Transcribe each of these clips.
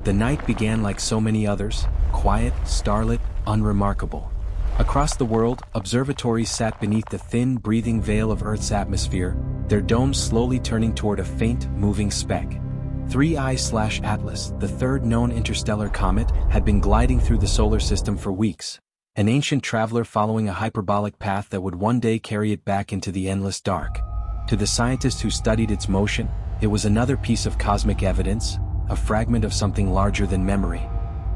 The night began like so many others, quiet, starlit, unremarkable. Across the world, observatories sat beneath the thin, breathing veil of Earth's atmosphere, their domes slowly turning toward a faint, moving speck. 3I/Atlas, the third known interstellar comet, had been gliding through the solar system for weeks, an ancient traveler following a hyperbolic path that would one day carry it back into the endless dark. To the scientists who studied its motion, it was another piece of cosmic evidence, a fragment of something larger than memory.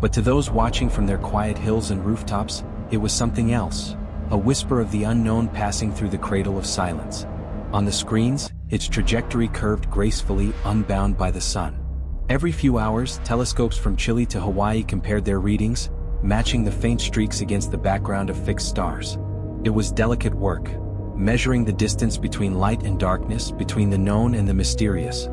But to those watching from their quiet hills and rooftops, it was something else, a whisper of the unknown passing through the cradle of silence. On the screens, its trajectory curved gracefully, unbound by the sun. Every few hours, telescopes from Chile to Hawaii compared their readings, matching the faint streaks against the background of fixed stars. It was delicate work, measuring the distance between light and darkness, between the known and the mysterious.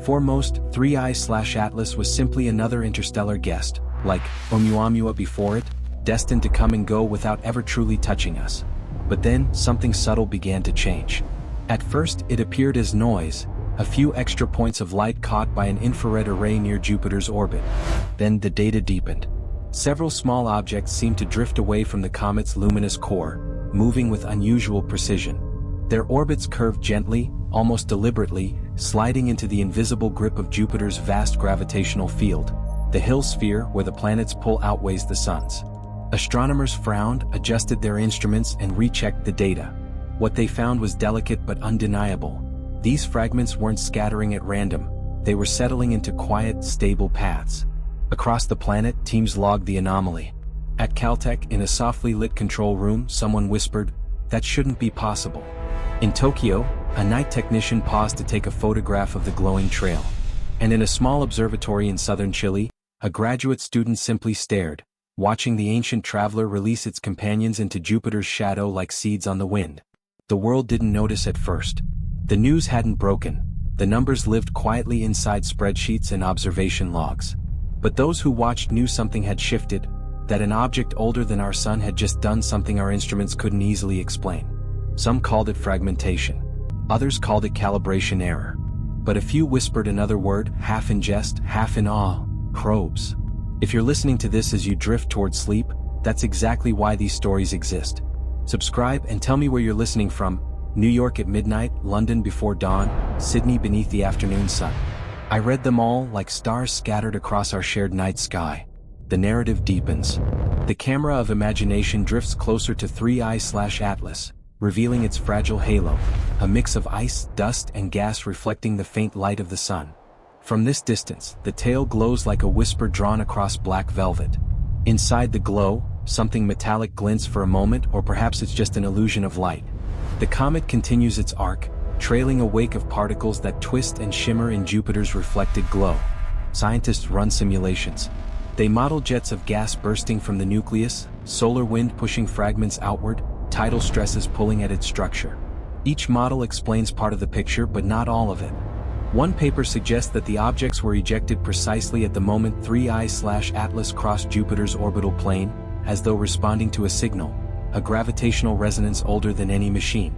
For most, 3I/Atlas was simply another interstellar guest, like Oumuamua before it, destined to come and go without ever truly touching us. But then, something subtle began to change. At first, it appeared as noise, a few extra points of light caught by an infrared array near Jupiter's orbit. Then the data deepened. Several small objects seemed to drift away from the comet's luminous core, moving with unusual precision. Their orbits curved gently, almost deliberately, sliding into the invisible grip of Jupiter's vast gravitational field, the Hill sphere where the planet's pull outweighs the sun's. Astronomers frowned, adjusted their instruments, and rechecked the data. What they found was delicate but undeniable. These fragments weren't scattering at random, they were settling into quiet, stable paths. Across the planet, teams logged the anomaly. At Caltech, in a softly lit control room, someone whispered, "That shouldn't be possible." In Tokyo, a night technician paused to take a photograph of the glowing trail. And in a small observatory in southern Chile, a graduate student simply stared, watching the ancient traveler release its companions into Jupiter's shadow like seeds on the wind. The world didn't notice at first. The news hadn't broken. The numbers lived quietly inside spreadsheets and observation logs. But those who watched knew something had shifted, that an object older than our sun had just done something our instruments couldn't easily explain. Some called it fragmentation. Others called it calibration error. But a few whispered another word, half in jest, half in awe: probes. If you're listening to this as you drift towards sleep, that's exactly why these stories exist. Subscribe and tell me where you're listening from: New York at midnight, London before dawn, Sydney beneath the afternoon sun. I read them all like stars scattered across our shared night sky. The narrative deepens. The camera of imagination drifts closer to 3I/Atlas, revealing its fragile halo, a mix of ice, dust, and gas reflecting the faint light of the sun. From this distance, the tail glows like a whisper drawn across black velvet. Inside the glow, something metallic glints for a moment, or perhaps it's just an illusion of light. The comet continues its arc, trailing a wake of particles that twist and shimmer in Jupiter's reflected glow. Scientists run simulations. They model jets of gas bursting from the nucleus, solar wind pushing fragments outward, tidal stresses pulling at its structure. Each model explains part of the picture, but not all of it. One paper suggests that the objects were ejected precisely at the moment 3I/Atlas crossed Jupiter's orbital plane, as though responding to a signal, a gravitational resonance older than any machine.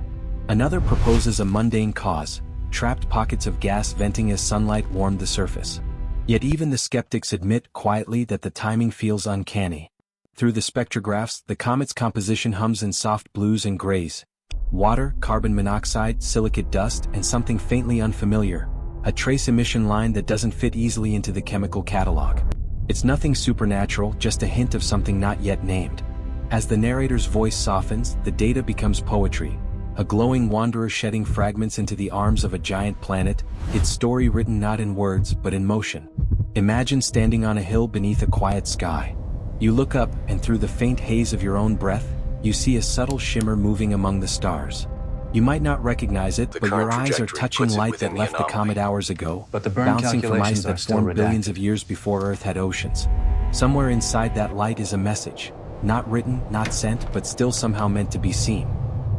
Another proposes a mundane cause, trapped pockets of gas venting as sunlight warmed the surface. Yet even the skeptics admit quietly that the timing feels uncanny. Through the spectrographs, the comet's composition hums in soft blues and grays. Water, carbon monoxide, silicate dust, and something faintly unfamiliar, a trace emission line that doesn't fit easily into the chemical catalog. It's nothing supernatural, just a hint of something not yet named. As the narrator's voice softens, the data becomes poetry. A glowing wanderer shedding fragments into the arms of a giant planet, its story written not in words but in motion. Imagine standing on a hill beneath a quiet sky. You look up, and through the faint haze of your own breath, you see a subtle shimmer moving among the stars. You might not recognize it, but your eyes are touching light that left the comet hours ago, bouncing from ice that formed billions of years before Earth had oceans. Somewhere inside that light is a message, not written, not sent, but still somehow meant to be seen.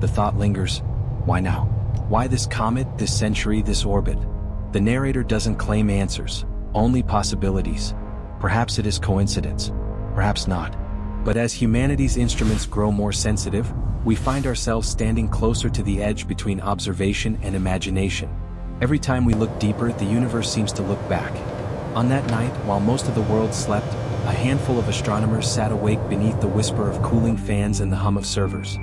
The thought lingers: why now? Why this comet, this century, this orbit? The narrator doesn't claim answers, only possibilities. Perhaps it is coincidence, perhaps not. But as humanity's instruments grow more sensitive, we find ourselves standing closer to the edge between observation and imagination. Every time we look deeper, the universe seems to look back. On that night, while most of the world slept, a handful of astronomers sat awake beneath the whisper of cooling fans and the hum of servers.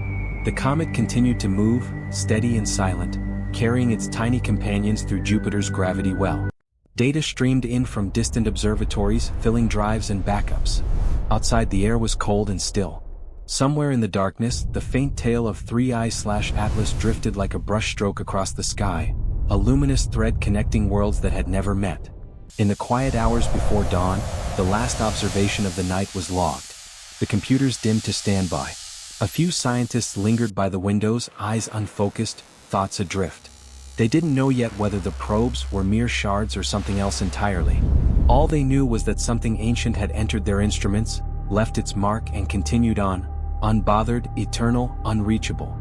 The comet continued to move, steady and silent, carrying its tiny companions through Jupiter's gravity well. Data streamed in from distant observatories, filling drives and backups. Outside, the air was cold and still. Somewhere in the darkness, the faint tail of 3I/Atlas drifted like a brushstroke across the sky, a luminous thread connecting worlds that had never met. In the quiet hours before dawn, the last observation of the night was logged. The computers dimmed to standby. A few scientists lingered by the windows, eyes unfocused, thoughts adrift. They didn't know yet whether the probes were mere shards or something else entirely. All they knew was that something ancient had entered their instruments, left its mark and continued on, unbothered, eternal, unreachable.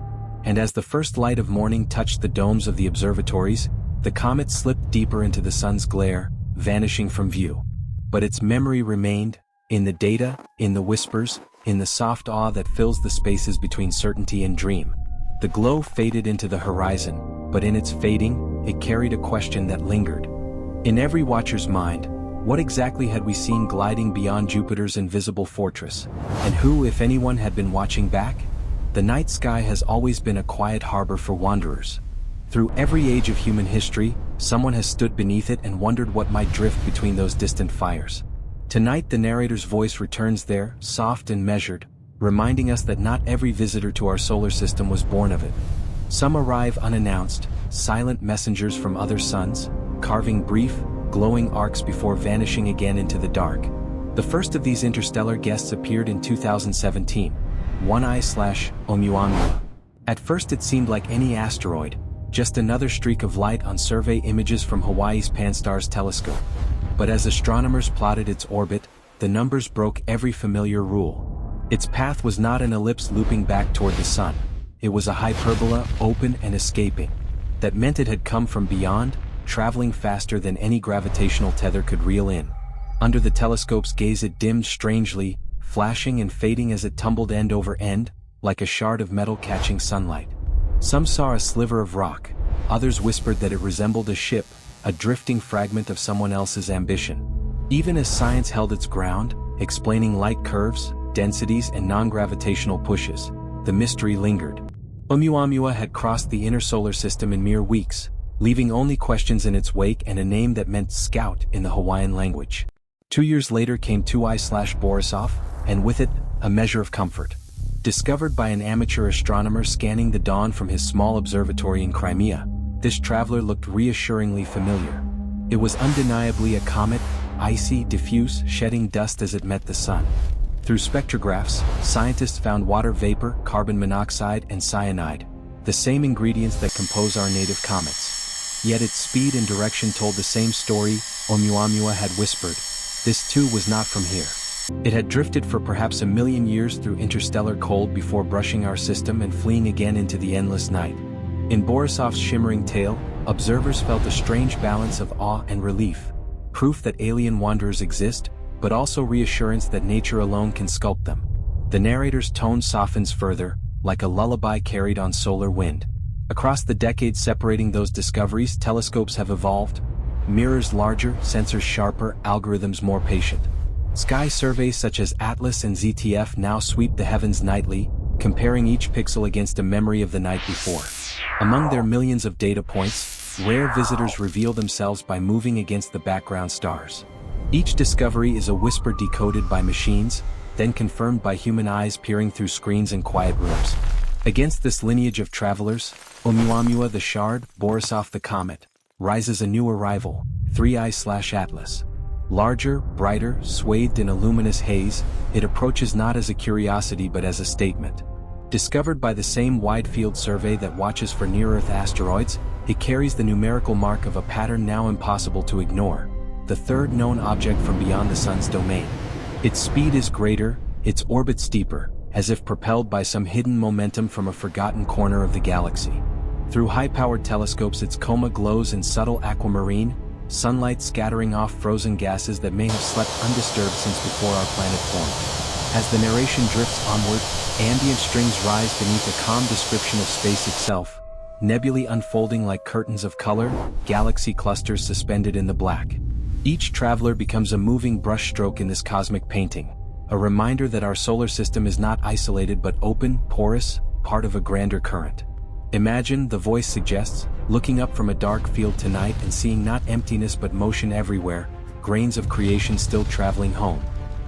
And as the first light of morning touched the domes of the observatories, the comet slipped deeper into the sun's glare, vanishing from view. But its memory remained, in the data, in the whispers, in the soft awe that fills the spaces between certainty and dream. The glow faded into the horizon, but in its fading, it carried a question that lingered. In every watcher's mind, what exactly had we seen gliding beyond Jupiter's invisible fortress? And who, if anyone, had been watching back? The night sky has always been a quiet harbor for wanderers. Through every age of human history, someone has stood beneath it and wondered what might drift between those distant fires. Tonight the narrator's voice returns there, soft and measured, reminding us that not every visitor to our solar system was born of it. Some arrive unannounced, silent messengers from other suns, carving brief, glowing arcs before vanishing again into the dark. The first of these interstellar guests appeared in 2017, 1I/Oumuamua. At first it seemed like any asteroid, just another streak of light on survey images from Hawaii's Pan-STARRS telescope. But as astronomers plotted its orbit, the numbers broke every familiar rule. Its path was not an ellipse looping back toward the sun. It was a hyperbola, open and escaping. That meant it had come from beyond, traveling faster than any gravitational tether could reel in. Under the telescope's gaze it dimmed strangely, flashing and fading as it tumbled end over end, like a shard of metal catching sunlight. Some saw a sliver of rock, others whispered that it resembled a ship, a drifting fragment of someone else's ambition. Even as science held its ground, explaining light curves, densities and non-gravitational pushes, the mystery lingered. Oumuamua had crossed the inner solar system in mere weeks, leaving only questions in its wake and a name that meant scout in the Hawaiian language. 2 years later came 2I/Borisov, and with it, a measure of comfort. Discovered by an amateur astronomer scanning the dawn from his small observatory in Crimea, this traveler looked reassuringly familiar. It was undeniably a comet, icy, diffuse, shedding dust as it met the sun. Through spectrographs, scientists found water vapor, carbon monoxide, and cyanide, the same ingredients that compose our native comets. Yet its speed and direction told the same story. Oumuamua had whispered, "This too was not from here." It had drifted for perhaps 1 million years through interstellar cold before brushing our system and fleeing again into the endless night. In Borisov's shimmering tail, observers felt a strange balance of awe and relief, proof that alien wanderers exist, but also reassurance that nature alone can sculpt them. The narrator's tone softens further, like a lullaby carried on solar wind. Across the decades separating those discoveries, telescopes have evolved, mirrors larger, sensors sharper, algorithms more patient. Sky surveys such as Atlas and ZTF now sweep the heavens nightly, comparing each pixel against a memory of the night before. Among their millions of data points, rare visitors reveal themselves by moving against the background stars. Each discovery is a whisper decoded by machines, then confirmed by human eyes peering through screens in quiet rooms. Against this lineage of travelers, Oumuamua the shard, Borisov the comet, rises a new arrival, 3I/Atlas. Larger, brighter, swathed in a luminous haze, it approaches not as a curiosity but as a statement. Discovered by the same wide-field survey that watches for near-Earth asteroids, it carries the numerical mark of a pattern now impossible to ignore, the third known object from beyond the sun's domain. Its speed is greater, its orbit steeper, as if propelled by some hidden momentum from a forgotten corner of the galaxy. Through high-powered telescopes its coma glows in subtle aquamarine, sunlight scattering off frozen gases that may have slept undisturbed since before our planet formed. As the narration drifts onward, ambient strings rise beneath a calm description of space itself, nebulae unfolding like curtains of color, galaxy clusters suspended in the black. Each traveler becomes a moving brushstroke in this cosmic painting, a reminder that our solar system is not isolated but open, porous, part of a grander current. Imagine, the voice suggests, looking up from a dark field tonight and seeing not emptiness but motion everywhere, grains of creation still traveling home.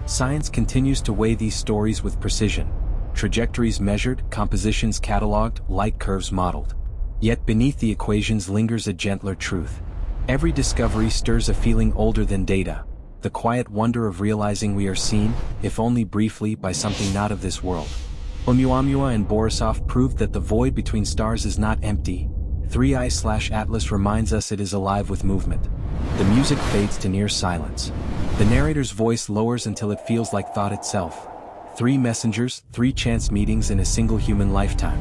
Science continues to weigh these stories with precision. Trajectories measured, compositions catalogued, light curves modeled. Yet beneath the equations lingers a gentler truth. Every discovery stirs a feeling older than data, the quiet wonder of realizing we are seen, if only briefly, by something not of this world. Oumuamua and Borisov proved that the void between stars is not empty. 3i/Atlas reminds us it is alive with movement. The music fades to near silence. The narrator's voice lowers until it feels like thought itself. 3 messengers, 3 chance meetings in a single human lifetime.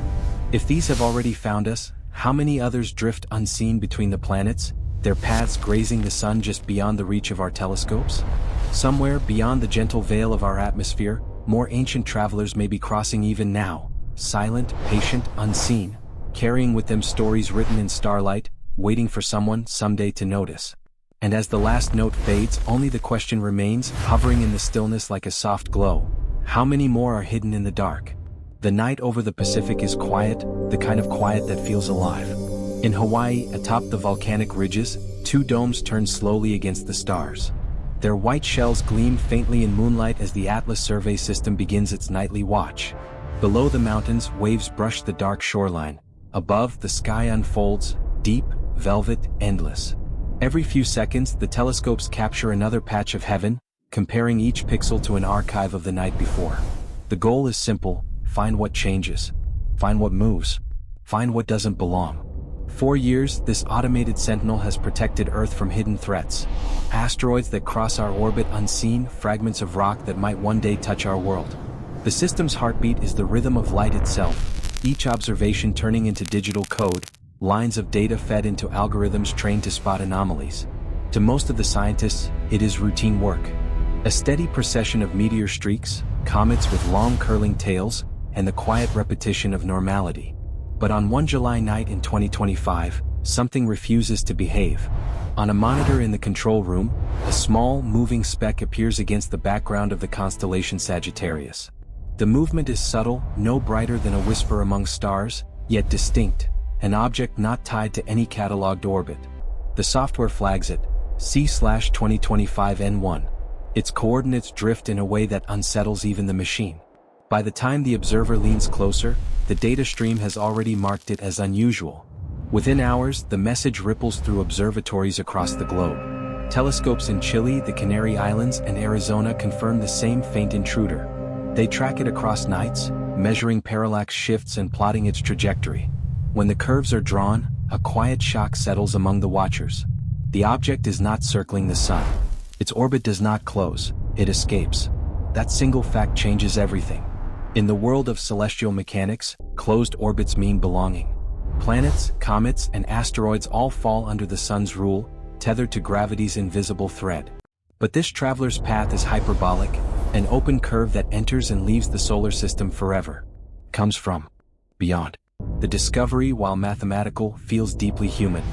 If these have already found us, how many others drift unseen between the planets, their paths grazing the sun just beyond the reach of our telescopes? Somewhere beyond the gentle veil of our atmosphere, more ancient travelers may be crossing even now, silent, patient, unseen, carrying with them stories written in starlight, waiting for someone someday to notice. And as the last note fades, only the question remains, hovering in the stillness like a soft glow. How many more are hidden in the dark? The night over the Pacific is quiet, the kind of quiet that feels alive. In Hawaii, atop the volcanic ridges, 2 domes turn slowly against the stars. Their white shells gleam faintly in moonlight as the Atlas survey system begins its nightly watch. Below the mountains, waves brush the dark shoreline. Above, the sky unfolds, deep, velvet, endless. Every few seconds, the telescopes capture another patch of heaven, comparing each pixel to an archive of the night before. The goal is simple: find what changes. Find what moves. Find what doesn't belong. For years, this automated sentinel has protected Earth from hidden threats. Asteroids that cross our orbit unseen, fragments of rock that might one day touch our world. The system's heartbeat is the rhythm of light itself, each observation turning into digital code, lines of data fed into algorithms trained to spot anomalies. To most of the scientists, it is routine work. A steady procession of meteor streaks, comets with long curling tails, and the quiet repetition of normality. But on one July night in 2025, something refuses to behave. On a monitor in the control room, a small, moving speck appears against the background of the constellation Sagittarius. The movement is subtle, no brighter than a whisper among stars, yet distinct, an object not tied to any catalogued orbit. The software flags it, C/2025N1. Its coordinates drift in a way that unsettles even the machine. By the time the observer leans closer, the data stream has already marked it as unusual. Within hours, the message ripples through observatories across the globe. Telescopes in Chile, the Canary Islands, and Arizona confirm the same faint intruder. They track it across nights, measuring parallax shifts and plotting its trajectory. When the curves are drawn, a quiet shock settles among the watchers. The object is not circling the sun. Its orbit does not close, it escapes. That single fact changes everything. In the world of celestial mechanics, closed orbits mean belonging. Planets, comets, and asteroids all fall under the sun's rule, tethered to gravity's invisible thread. But this traveler's path is hyperbolic, an open curve that enters and leaves the solar system forever. Comes from beyond. The discovery, while mathematical, feels deeply human.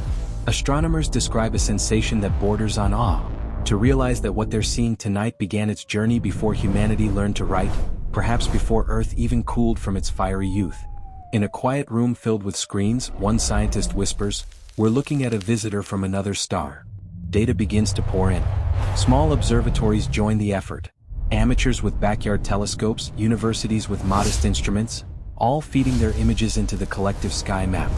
Astronomers describe a sensation that borders on awe, to realize that what they're seeing tonight began its journey before humanity learned to write, perhaps before Earth even cooled from its fiery youth. In a quiet room filled with screens, one scientist whispers, "We're looking at a visitor from another star." Data begins to pour in. Small observatories join the effort. Amateurs with backyard telescopes, universities with modest instruments, all feeding their images into the collective sky map.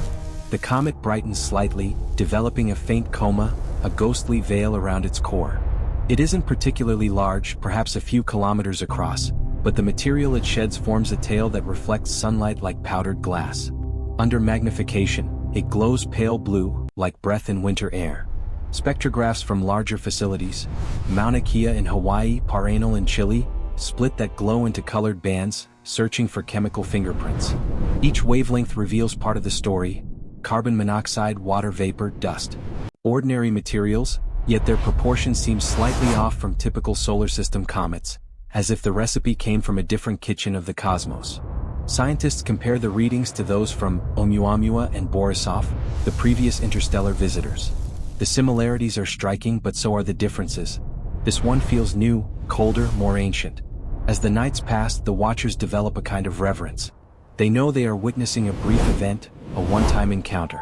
The comet brightens slightly, developing a faint coma, a ghostly veil around its core. It isn't particularly large, perhaps a few kilometers across, but the material it sheds forms a tail that reflects sunlight like powdered glass. Under magnification, it glows pale blue, like breath in winter air. Spectrographs from larger facilities, Mauna Kea in Hawaii, Paranal in Chile, split that glow into colored bands, searching for chemical fingerprints. Each wavelength reveals part of the story: carbon monoxide, water vapor, dust. Ordinary materials, yet their proportions seem slightly off from typical solar system comets, as if the recipe came from a different kitchen of the cosmos. Scientists compare the readings to those from Oumuamua and Borisov, the previous interstellar visitors. The similarities are striking, but so are the differences. This one feels new, colder, more ancient. As the nights pass, the watchers develop a kind of reverence. They know they are witnessing a brief event, a one-time encounter.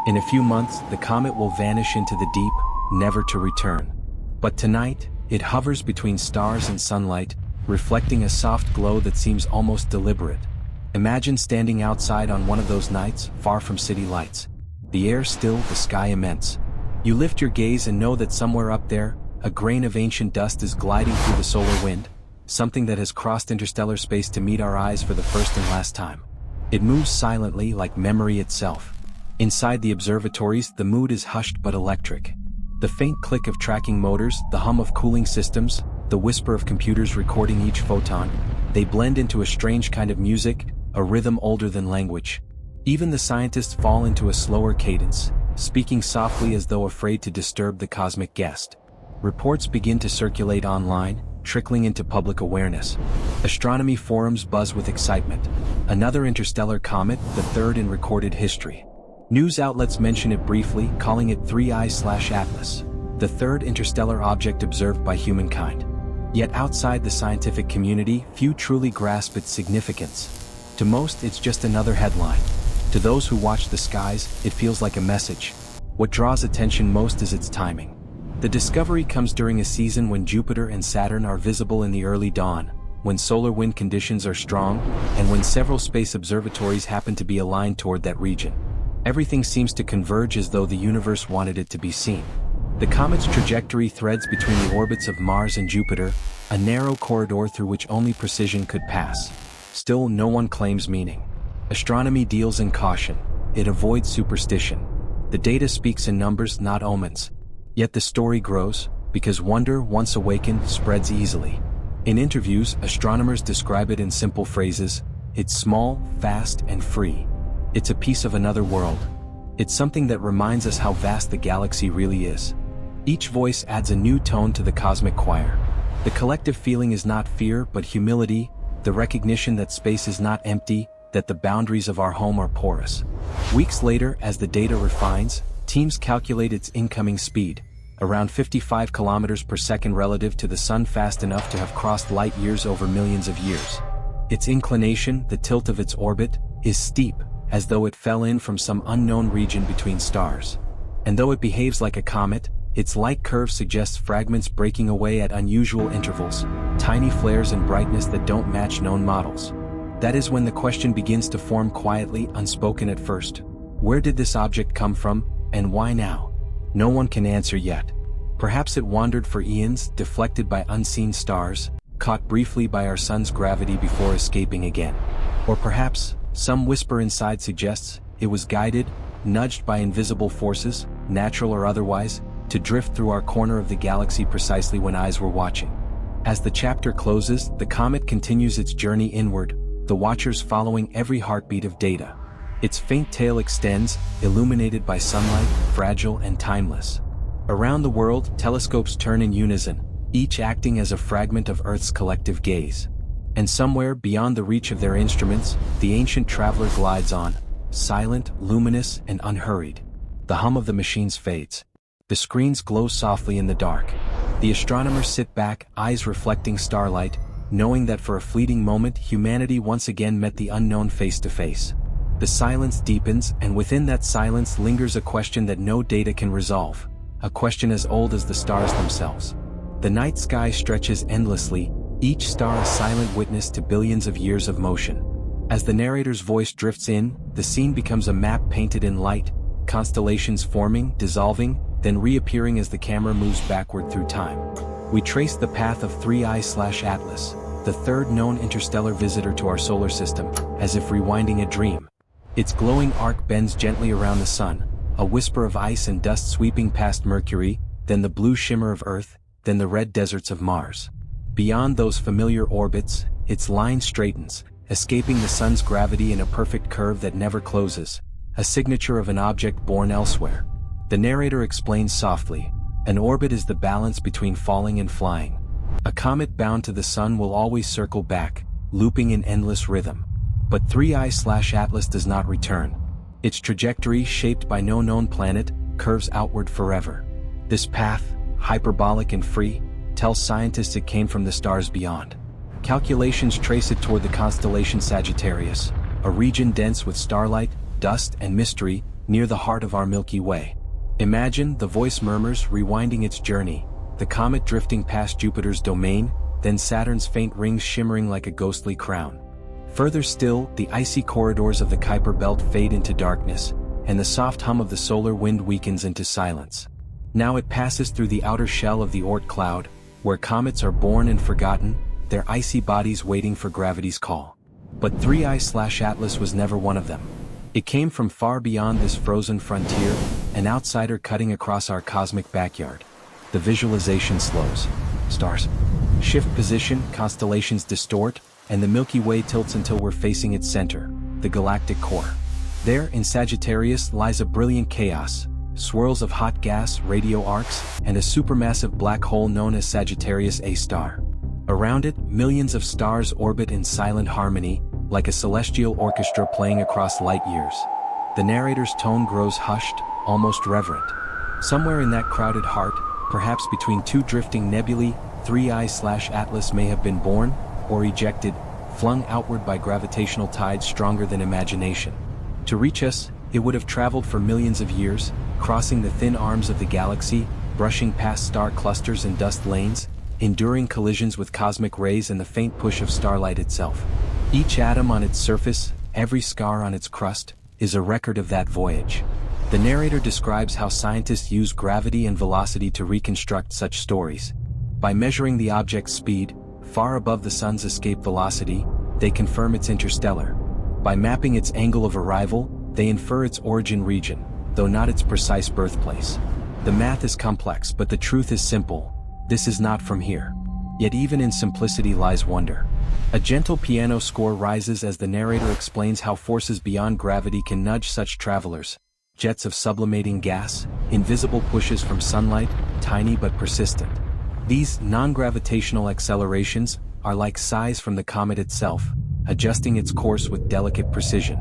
In a few months, the comet will vanish into the deep, never to return. But tonight, it hovers between stars and sunlight, reflecting a soft glow that seems almost deliberate. Imagine standing outside on one of those nights, far from city lights. The air still, the sky immense. You lift your gaze and know that somewhere up there, a grain of ancient dust is gliding through the solar wind, something that has crossed interstellar space to meet our eyes for the first and last time. It moves silently, like memory itself. Inside the observatories, the mood is hushed but electric. The faint click of tracking motors, the hum of cooling systems, the whisper of computers recording each photon, they blend into a strange kind of music, a rhythm older than language. Even the scientists fall into a slower cadence, speaking softly as though afraid to disturb the cosmic guest. Reports begin to circulate online, trickling into public awareness. Astronomy forums buzz with excitement. Another interstellar comet, the third in recorded history. News outlets mention it briefly, calling it 3I/Atlas, the third interstellar object observed by humankind. Yet outside the scientific community, few truly grasp its significance. To most, it's just another headline. To those who watch the skies, it feels like a message. What draws attention most is its timing. The discovery comes during a season when Jupiter and Saturn are visible in the early dawn, when solar wind conditions are strong, and when several space observatories happen to be aligned toward that region. Everything seems to converge as though the universe wanted it to be seen. The comet's trajectory threads between the orbits of Mars and Jupiter, a narrow corridor through which only precision could pass. Still, no one claims meaning. Astronomy deals in caution. It avoids superstition. The data speaks in numbers, not omens. Yet the story grows, because wonder, once awakened, spreads easily. In interviews, astronomers describe it in simple phrases: it's small, fast, and free. It's a piece of another world. It's something that reminds us how vast the galaxy really is. Each voice adds a new tone to the cosmic choir. The collective feeling is not fear, but humility, the recognition that space is not empty, that the boundaries of our home are porous. Weeks later, as the data refines, teams calculate its incoming speed, around 55 kilometers per second relative to the Sun, fast enough to have crossed light years over millions of years. Its inclination, the tilt of its orbit, is steep, as though it fell in from some unknown region between stars. And though it behaves like a comet, its light curve suggests fragments breaking away at unusual intervals, tiny flares in brightness that don't match known models. That is when the question begins to form, quietly, unspoken at first. Where did this object come from, and why now? No one can answer yet. Perhaps it wandered for eons, deflected by unseen stars, caught briefly by our sun's gravity before escaping again. Or perhaps, some whisper inside suggests, it was guided, nudged by invisible forces, natural or otherwise, to drift through our corner of the galaxy precisely when eyes were watching. As the chapter closes, the comet continues its journey inward, the watchers following every heartbeat of data. Its faint tail extends, illuminated by sunlight, fragile and timeless. Around the world, telescopes turn in unison, each acting as a fragment of Earth's collective gaze. And somewhere beyond the reach of their instruments, the ancient traveler glides on, silent, luminous, and unhurried. The hum of the machines fades. The screens glow softly in the dark. The astronomers sit back, eyes reflecting starlight, knowing that for a fleeting moment humanity once again met the unknown face to face. The silence deepens, and within that silence lingers a question that no data can resolve, a question as old as the stars themselves. The night sky stretches endlessly, each star a silent witness to billions of years of motion. As the narrator's voice drifts in, the scene becomes a map painted in light, constellations forming, dissolving, then reappearing as the camera moves backward through time. We trace the path of 3I/Atlas, the third known interstellar visitor to our solar system, as if rewinding a dream. Its glowing arc bends gently around the sun, a whisper of ice and dust sweeping past Mercury, then the blue shimmer of Earth, then the red deserts of Mars. Beyond those familiar orbits, its line straightens, escaping the sun's gravity in a perfect curve that never closes, a signature of an object born elsewhere. The narrator explains softly, an orbit is the balance between falling and flying. A comet bound to the sun will always circle back, looping in endless rhythm. But 3I/Atlas does not return. Its trajectory, shaped by no known planet, curves outward forever. This path, hyperbolic and free, tells scientists it came from the stars beyond. Calculations trace it toward the constellation Sagittarius, a region dense with starlight, dust, and mystery, near the heart of our Milky Way. Imagine, the voice murmurs, rewinding its journey, the comet drifting past Jupiter's domain, then Saturn's faint rings shimmering like a ghostly crown. Further still, the icy corridors of the Kuiper belt fade into darkness, and the soft hum of the solar wind weakens into silence. Now it passes through the outer shell of the Oort cloud, where comets are born and forgotten, their icy bodies waiting for gravity's call. But 3I/Atlas was never one of them. It came from far beyond this frozen frontier, an outsider cutting across our cosmic backyard. The visualization slows. Stars shift position, constellations distort, and the Milky Way tilts until we're facing its center, the galactic core. There, in Sagittarius, lies a brilliant chaos, swirls of hot gas, radio arcs, and a supermassive black hole known as Sagittarius A star. Around it, millions of stars orbit in silent harmony, like a celestial orchestra playing across light years. The narrator's tone grows hushed, almost reverent. Somewhere in that crowded heart, perhaps between two drifting nebulae, 3I/Atlas may have been born, or ejected, flung outward by gravitational tides stronger than imagination. To reach us, it would have traveled for millions of years, crossing the thin arms of the galaxy, brushing past star clusters and dust lanes, enduring collisions with cosmic rays and the faint push of starlight itself. Each atom on its surface, every scar on its crust, is a record of that voyage. The narrator describes how scientists use gravity and velocity to reconstruct such stories. By measuring the object's speed, far above the sun's escape velocity, they confirm it's interstellar. By mapping its angle of arrival, they infer its origin region, though not its precise birthplace. The math is complex, but the truth is simple. This is not from here. Yet even in simplicity lies wonder. A gentle piano score rises as the narrator explains how forces beyond gravity can nudge such travelers. Jets of sublimating gas, invisible pushes from sunlight, tiny but persistent. These non-gravitational accelerations are like sighs from the comet itself, adjusting its course with delicate precision.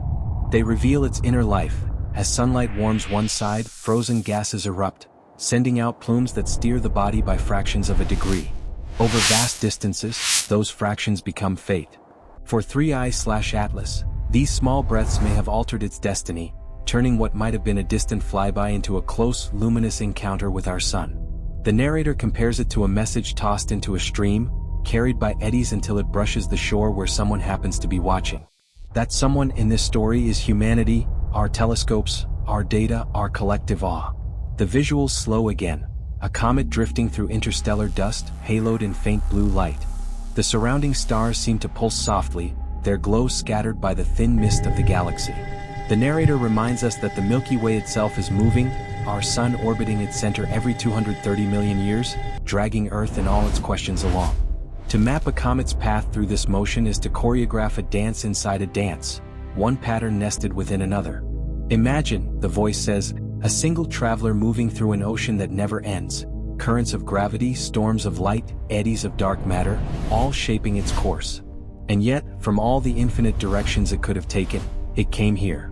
They reveal its inner life. As sunlight warms one side, frozen gases erupt, sending out plumes that steer the body by fractions of a degree. Over vast distances, those fractions become fate. For 3I/Atlas, these small breaths may have altered its destiny, turning what might have been a distant flyby into a close, luminous encounter with our sun. The narrator compares it to a message tossed into a stream, carried by eddies until it brushes the shore where someone happens to be watching. That someone in this story is humanity, our telescopes, our data, our collective awe. The visuals slow again, a comet drifting through interstellar dust, haloed in faint blue light. The surrounding stars seem to pulse softly, their glow scattered by the thin mist of the galaxy. The narrator reminds us that the Milky Way itself is moving, our sun orbiting its center every 230 million years, dragging Earth and all its questions along. To map a comet's path through this motion is to choreograph a dance inside a dance, one pattern nested within another. Imagine, the voice says, a single traveler moving through an ocean that never ends, currents of gravity, storms of light, eddies of dark matter, all shaping its course. And yet, from all the infinite directions it could have taken, it came here.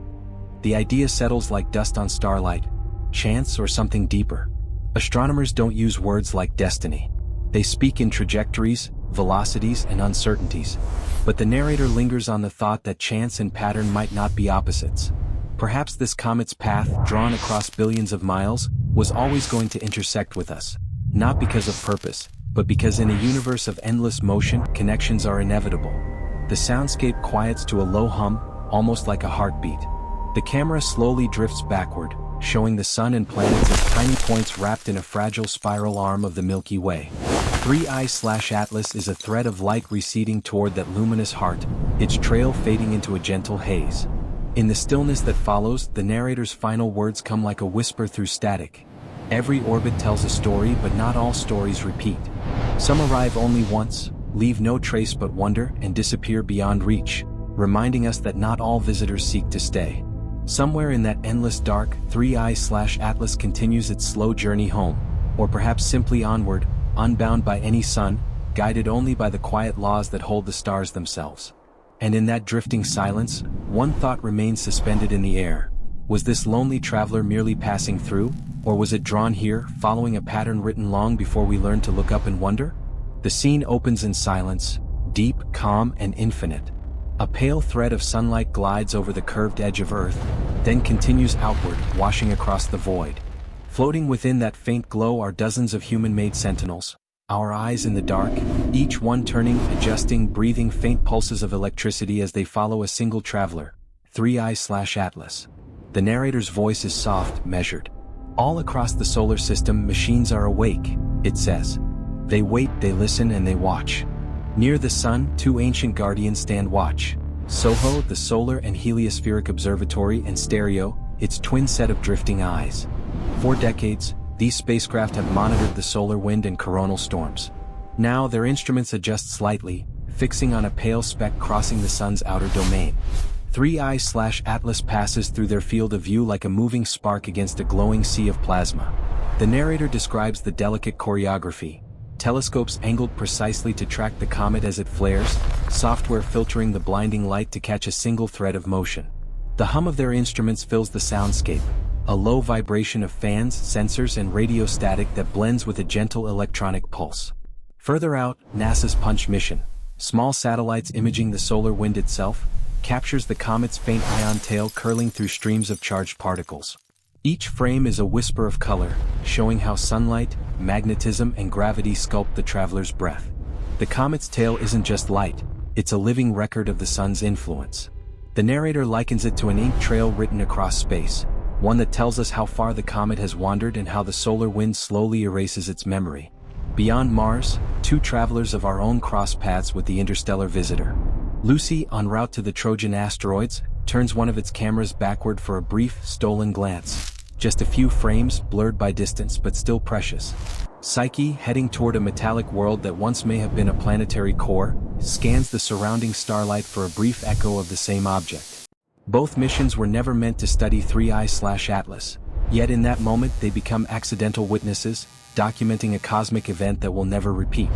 The idea settles like dust on starlight, chance or something deeper. Astronomers don't use words like destiny. They speak in trajectories, velocities, and uncertainties. But the narrator lingers on the thought that chance and pattern might not be opposites. Perhaps this comet's path, drawn across billions of miles, was always going to intersect with us. Not because of purpose, but because in a universe of endless motion, connections are inevitable. The soundscape quiets to a low hum, almost like a heartbeat. The camera slowly drifts backward, showing the sun and planets as tiny points wrapped in a fragile spiral arm of the Milky Way. 3I/Atlas is a thread of light receding toward that luminous heart, its trail fading into a gentle haze. In the stillness that follows, the narrator's final words come like a whisper through static. Every orbit tells a story, but not all stories repeat. Some arrive only once, leave no trace but wonder, and disappear beyond reach, reminding us that not all visitors seek to stay. Somewhere in that endless dark, 3I/Atlas continues its slow journey home, or perhaps simply onward, unbound by any sun, guided only by the quiet laws that hold the stars themselves. And in that drifting silence, one thought remains suspended in the air. Was this lonely traveler merely passing through, Or was it drawn here, following a pattern written long before we learned to look up and wonder? The scene opens in silence, deep, calm, and infinite. A pale thread of sunlight glides over the curved edge of Earth, then continues outward, washing across the void. Floating within that faint glow are dozens of human-made sentinels, our eyes in the dark, each one turning, adjusting, breathing faint pulses of electricity as they follow a single traveler, 3I/Atlas. The narrator's voice is soft, measured. All across the solar system, machines are awake, it says. They wait, they listen, and they watch. Near the sun, two ancient guardians stand watch. SOHO, the Solar and Heliospheric Observatory, and Stereo, its twin set of drifting eyes. For decades, these spacecraft have monitored the solar wind and coronal storms. Now their instruments adjust slightly, fixing on a pale speck crossing the sun's outer domain. 3I/Atlas passes through their field of view like a moving spark against a glowing sea of plasma. The narrator describes the delicate choreography. Telescopes angled precisely to track the comet as it flares, software filtering the blinding light to catch a single thread of motion. The hum of their instruments fills the soundscape, a low vibration of fans, sensors, and radio static that blends with a gentle electronic pulse. Further out, NASA's Punch mission, small satellites imaging the solar wind itself, captures the comet's faint ion tail curling through streams of charged particles. Each frame is a whisper of color, showing how sunlight, magnetism, and gravity sculpt the traveler's breath. The comet's tail isn't just light, it's a living record of the sun's influence. The narrator likens it to an ink trail written across space, one that tells us how far the comet has wandered and how the solar wind slowly erases its memory. Beyond Mars, two travelers of our own cross paths with the interstellar visitor. Lucy, en route to the Trojan asteroids, turns one of its cameras backward for a brief, stolen glance. Just a few frames, blurred by distance but still precious. Psyche, heading toward a metallic world that once may have been a planetary core, scans the surrounding starlight for a brief echo of the same object. Both missions were never meant to study 3I/Atlas, yet in that moment they become accidental witnesses, documenting a cosmic event that will never repeat.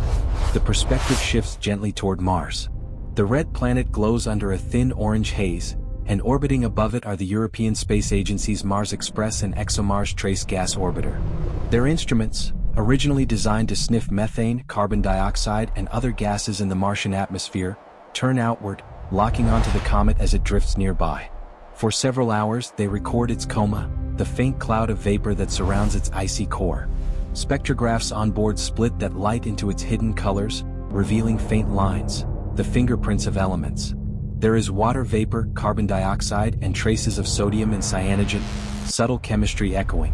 The perspective shifts gently toward Mars. The red planet glows under a thin orange haze, and orbiting above it are the European Space Agency's Mars Express and ExoMars Trace Gas Orbiter. Their instruments, originally designed to sniff methane, carbon dioxide, and other gases in the Martian atmosphere, turn outward, locking onto the comet as it drifts nearby. For several hours, they record its coma, the faint cloud of vapor that surrounds its icy core. Spectrographs on board split that light into its hidden colors, revealing faint lines, the fingerprints of elements. There is water vapor, carbon dioxide, and traces of sodium and cyanogen, subtle chemistry echoing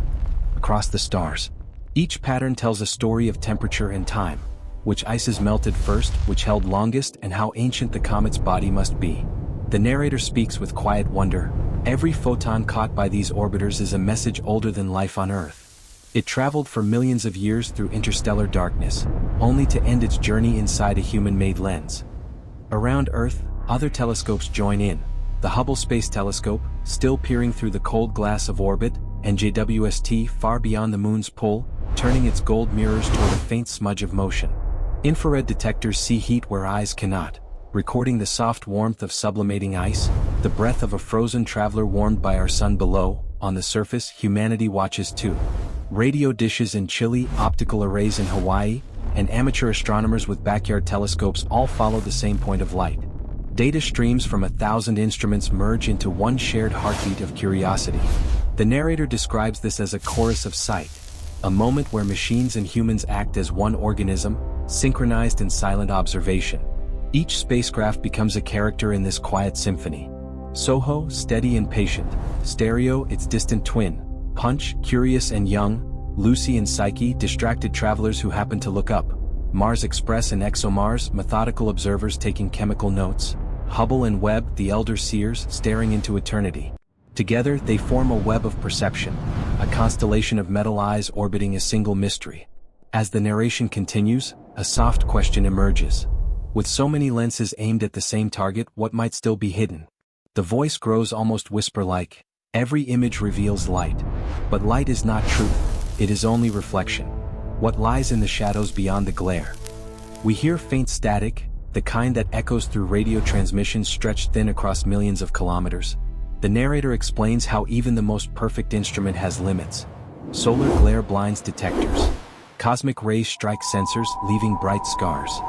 across the stars. Each pattern tells a story of temperature and time, which ices melted first, which held longest, and how ancient the comet's body must be. The narrator speaks with quiet wonder. Every photon caught by these orbiters is a message older than life on Earth. It traveled for millions of years through interstellar darkness, only to end its journey inside a human-made lens. Around Earth, other telescopes join in, the Hubble Space Telescope, still peering through the cold glass of orbit, and JWST far beyond the moon's pull, turning its gold mirrors toward a faint smudge of motion. Infrared detectors see heat where eyes cannot, recording the soft warmth of sublimating ice, the breath of a frozen traveler warmed by our sun below. On the surface, humanity watches too. Radio dishes in Chile, optical arrays in Hawaii, and amateur astronomers with backyard telescopes all follow the same point of light. Data streams from 1,000 instruments merge into one shared heartbeat of curiosity. The narrator describes this as a chorus of sight, a moment where machines and humans act as one organism, synchronized in silent observation. Each spacecraft becomes a character in this quiet symphony. SOHO, steady and patient; Stereo, its distant twin; Punch, curious and young; Lucy and Psyche, distracted travelers who happen to look up; Mars Express and ExoMars, methodical observers taking chemical notes; Hubble and Webb, the elder seers, staring into eternity. Together, they form a web of perception, a constellation of metal eyes orbiting a single mystery. As the narration continues, a soft question emerges. With so many lenses aimed at the same target, what might still be hidden? The voice grows almost whisper-like. Every image reveals light. But light is not truth, it is only reflection. What lies in the shadows beyond the glare? We hear faint static, the kind that echoes through radio transmissions stretched thin across millions of kilometers. The narrator explains how even the most perfect instrument has limits. Solar glare blinds detectors. Cosmic rays strike sensors, leaving bright scars.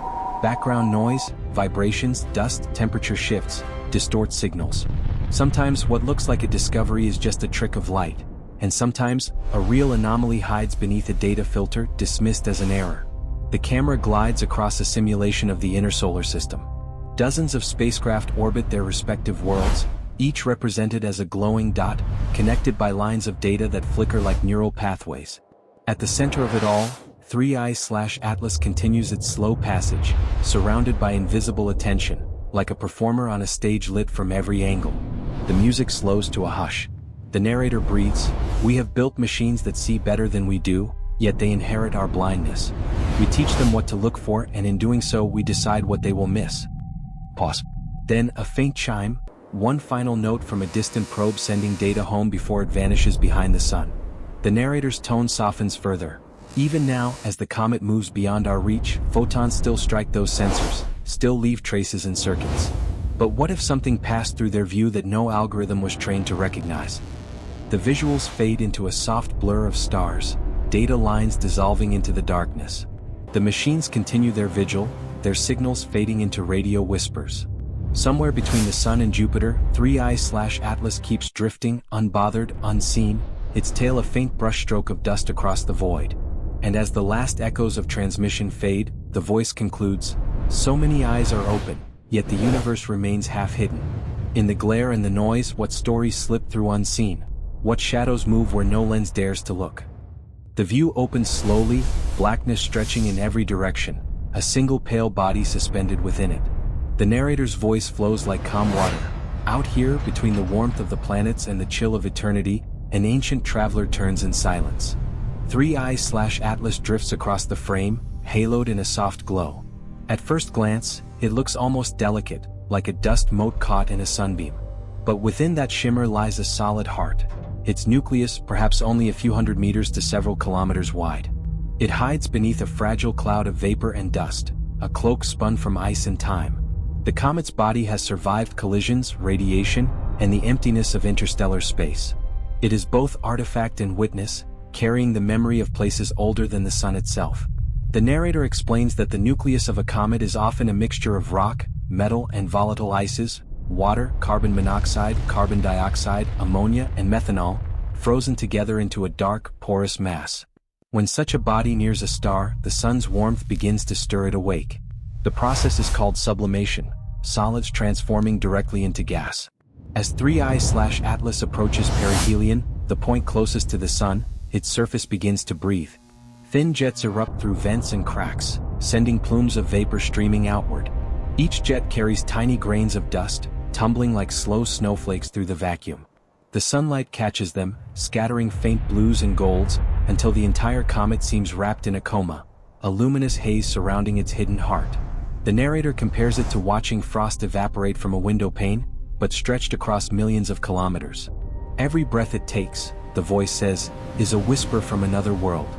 Background noise, vibrations, dust, temperature shifts, distort signals. Sometimes what looks like a discovery is just a trick of light, and sometimes a real anomaly hides beneath a data filter, dismissed as an error. The camera glides across a simulation of the inner solar system. Dozens of spacecraft orbit their respective worlds, each represented as a glowing dot, connected by lines of data that flicker like neural pathways. At the center of it all, 3i/Atlas continues its slow passage, surrounded by invisible attention, like a performer on a stage lit from every angle. The music slows to a hush. The narrator breathes, "We have built machines that see better than we do, yet they inherit our blindness. We teach them what to look for, and in doing so we decide what they will miss." Pause. Then a faint chime, one final note from a distant probe sending data home before it vanishes behind the sun. The narrator's tone softens further. Even now, as the comet moves beyond our reach, photons still strike those sensors, still leave traces in circuits. But what if something passed through their view that no algorithm was trained to recognize? The visuals fade into a soft blur of stars, data lines dissolving into the darkness. The machines continue their vigil, their signals fading into radio whispers. Somewhere between the Sun and Jupiter, 3i/Atlas keeps drifting, unbothered, unseen, its tail a faint brushstroke of dust across the void. And as the last echoes of transmission fade, the voice concludes, "So many eyes are open, yet the universe remains half-hidden. In the glare and the noise, what stories slip through unseen? What shadows move where no lens dares to look?" The view opens slowly, blackness stretching in every direction, a single pale body suspended within it. The narrator's voice flows like calm water. "Out here, between the warmth of the planets and the chill of eternity, an ancient traveler turns in silence." 3i/Atlas drifts across the frame, haloed in a soft glow. At first glance, it looks almost delicate, like a dust mote caught in a sunbeam. But within that shimmer lies a solid heart. Its nucleus, perhaps only a few hundred meters to several kilometers wide. It hides beneath a fragile cloud of vapor and dust, a cloak spun from ice and time. The comet's body has survived collisions, radiation, and the emptiness of interstellar space. It is both artifact and witness, carrying the memory of places older than the sun itself. The narrator explains that the nucleus of a comet is often a mixture of rock, metal, and volatile ices, water, carbon monoxide, carbon dioxide, ammonia, and methanol, frozen together into a dark, porous mass. When such a body nears a star, the sun's warmth begins to stir it awake. The process is called sublimation, solids transforming directly into gas. As 3i/Atlas approaches perihelion, the point closest to the sun, its surface begins to breathe. Thin jets erupt through vents and cracks, sending plumes of vapor streaming outward. Each jet carries tiny grains of dust, tumbling like slow snowflakes through the vacuum. The sunlight catches them, scattering faint blues and golds, until the entire comet seems wrapped in a coma, a luminous haze surrounding its hidden heart. The narrator compares it to watching frost evaporate from a window pane, but stretched across millions of kilometers. Every breath it takes, the voice says, is a whisper from another world.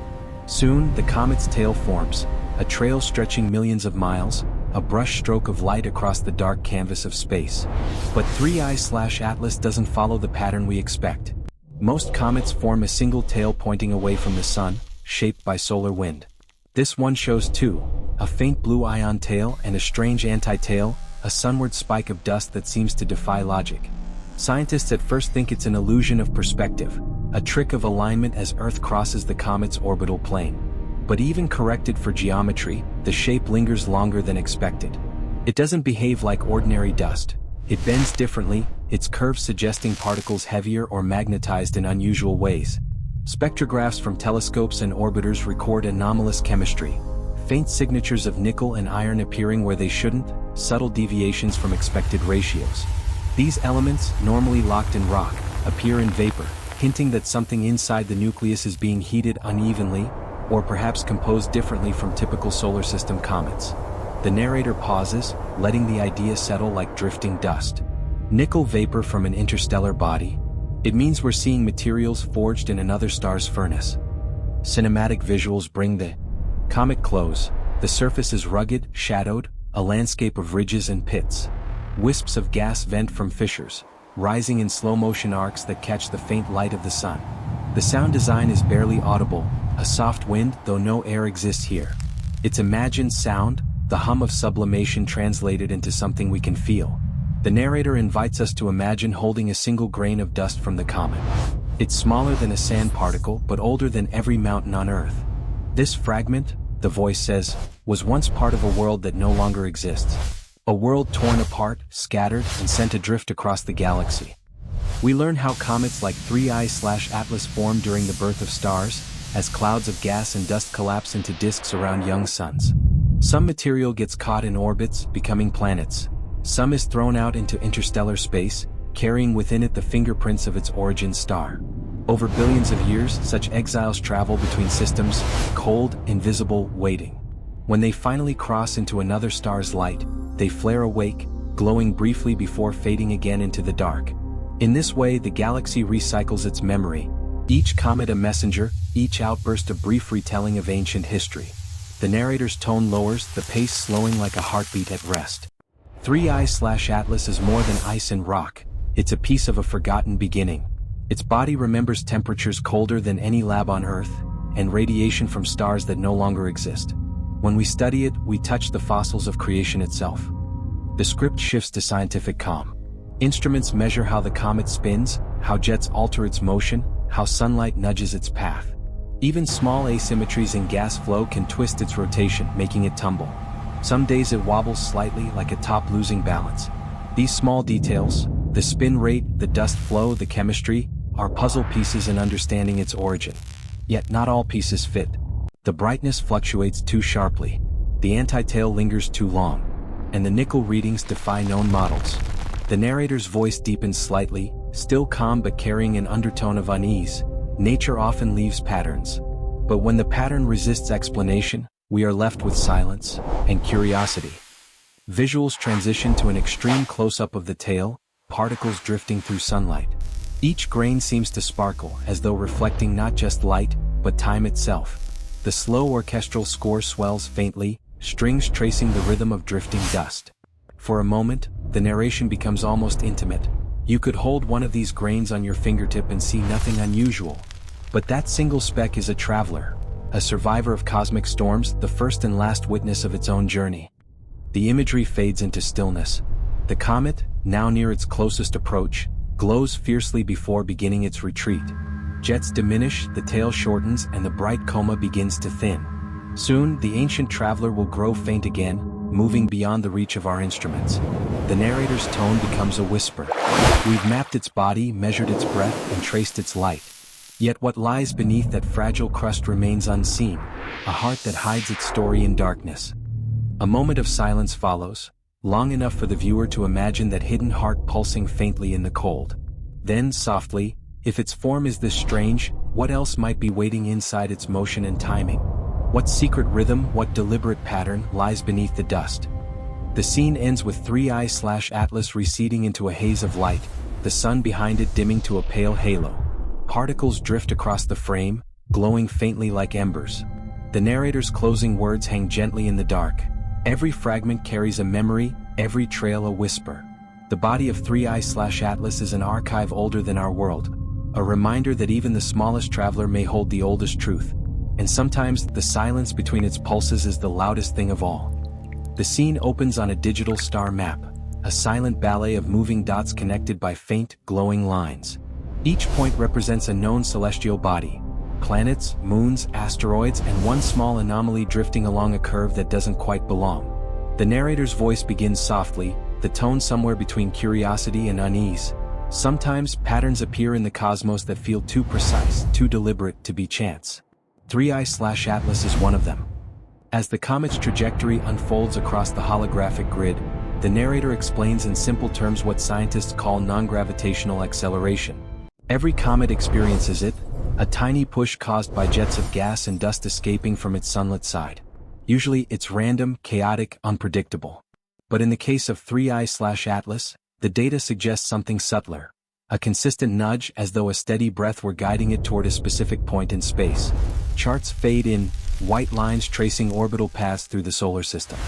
Soon, the comet's tail forms, a trail stretching millions of miles, a brush stroke of light across the dark canvas of space. But 3i/Atlas doesn't follow the pattern we expect. Most comets form a single tail pointing away from the sun, shaped by solar wind. This one shows two, a faint blue ion tail and a strange anti-tail, a sunward spike of dust that seems to defy logic. Scientists at first think it's an illusion of perspective, a trick of alignment as Earth crosses the comet's orbital plane. But even corrected for geometry, the shape lingers longer than expected. It doesn't behave like ordinary dust. It bends differently, its curves suggesting particles heavier or magnetized in unusual ways. Spectrographs from telescopes and orbiters record anomalous chemistry. Faint signatures of nickel and iron appearing where they shouldn't, subtle deviations from expected ratios. These elements, normally locked in rock, appear in vapor, hinting that something inside the nucleus is being heated unevenly, or perhaps composed differently from typical solar system comets. The narrator pauses, letting the idea settle like drifting dust. Nickel vapor from an interstellar body? It means we're seeing materials forged in another star's furnace. Cinematic visuals bring the comet close. The surface is rugged, shadowed, a landscape of ridges and pits. Wisps of gas vent from fissures, rising in slow-motion arcs that catch the faint light of the sun. The sound design is barely audible, a soft wind though no air exists here. It's imagined sound, the hum of sublimation translated into something we can feel. The narrator invites us to imagine holding a single grain of dust from the comet. It's smaller than a sand particle but older than every mountain on Earth. This fragment, the voice says, was once part of a world that no longer exists. A world torn apart, scattered, and sent adrift across the galaxy. We learn how comets like 3I/Atlas form during the birth of stars, as clouds of gas and dust collapse into disks around young suns. Some material gets caught in orbits, becoming planets. Some is thrown out into interstellar space, carrying within it the fingerprints of its origin star. Over billions of years, such exiles travel between systems, cold, invisible, waiting. When they finally cross into another star's light, they flare awake, glowing briefly before fading again into the dark. In this way, the galaxy recycles its memory, each comet a messenger, each outburst a brief retelling of ancient history. The narrator's tone lowers, the pace slowing like a heartbeat at rest. 3I/Atlas is more than ice and rock, it's a piece of a forgotten beginning. Its body remembers temperatures colder than any lab on Earth, and radiation from stars that no longer exist. When we study it, we touch the fossils of creation itself. The script shifts to scientific calm. Instruments measure how the comet spins, how jets alter its motion, how sunlight nudges its path. Even small asymmetries in gas flow can twist its rotation, making it tumble. Some days it wobbles slightly like a top losing balance. These small details, the spin rate, the dust flow, the chemistry, are puzzle pieces in understanding its origin. Yet not all pieces fit. The brightness fluctuates too sharply. The anti-tail lingers too long. And the nickel readings defy known models. The narrator's voice deepens slightly, still calm but carrying an undertone of unease. Nature often leaves patterns. But when the pattern resists explanation, we are left with silence and curiosity. Visuals transition to an extreme close-up of the tail, particles drifting through sunlight. Each grain seems to sparkle, as though reflecting not just light, but time itself. The slow orchestral score swells faintly, strings tracing the rhythm of drifting dust. For a moment, the narration becomes almost intimate. You could hold one of these grains on your fingertip and see nothing unusual. But that single speck is a traveler, a survivor of cosmic storms, the first and last witness of its own journey. The imagery fades into stillness. The comet, now near its closest approach, glows fiercely before beginning its retreat. Jets diminish, the tail shortens, and the bright coma begins to thin. Soon, the ancient traveler will grow faint again, moving beyond the reach of our instruments. The narrator's tone becomes a whisper. We've mapped its body, measured its breath, and traced its light. Yet what lies beneath that fragile crust remains unseen, a heart that hides its story in darkness. A moment of silence follows, long enough for the viewer to imagine that hidden heart pulsing faintly in the cold. Then, softly, if its form is this strange, what else might be waiting inside its motion and timing? What secret rhythm, what deliberate pattern, lies beneath the dust? The scene ends with 3I/Atlas receding into a haze of light, the sun behind it dimming to a pale halo. Particles drift across the frame, glowing faintly like embers. The narrator's closing words hang gently in the dark. Every fragment carries a memory, every trail a whisper. The body of 3I/Atlas is an archive older than our world, a reminder that even the smallest traveler may hold the oldest truth. And sometimes, the silence between its pulses is the loudest thing of all. The scene opens on a digital star map, a silent ballet of moving dots connected by faint, glowing lines. Each point represents a known celestial body. Planets, moons, asteroids, and one small anomaly drifting along a curve that doesn't quite belong. The narrator's voice begins softly, the tone somewhere between curiosity and unease. Sometimes, patterns appear in the cosmos that feel too precise, too deliberate to be chance. 3I/Atlas is one of them. As the comet's trajectory unfolds across the holographic grid, the narrator explains in simple terms what scientists call non-gravitational acceleration. Every comet experiences it, a tiny push caused by jets of gas and dust escaping from its sunlit side. Usually it's random, chaotic, unpredictable. But in the case of 3I/Atlas, the data suggests something subtler. A consistent nudge, as though a steady breath were guiding it toward a specific point in space. Charts fade in, white lines tracing orbital paths through the solar system.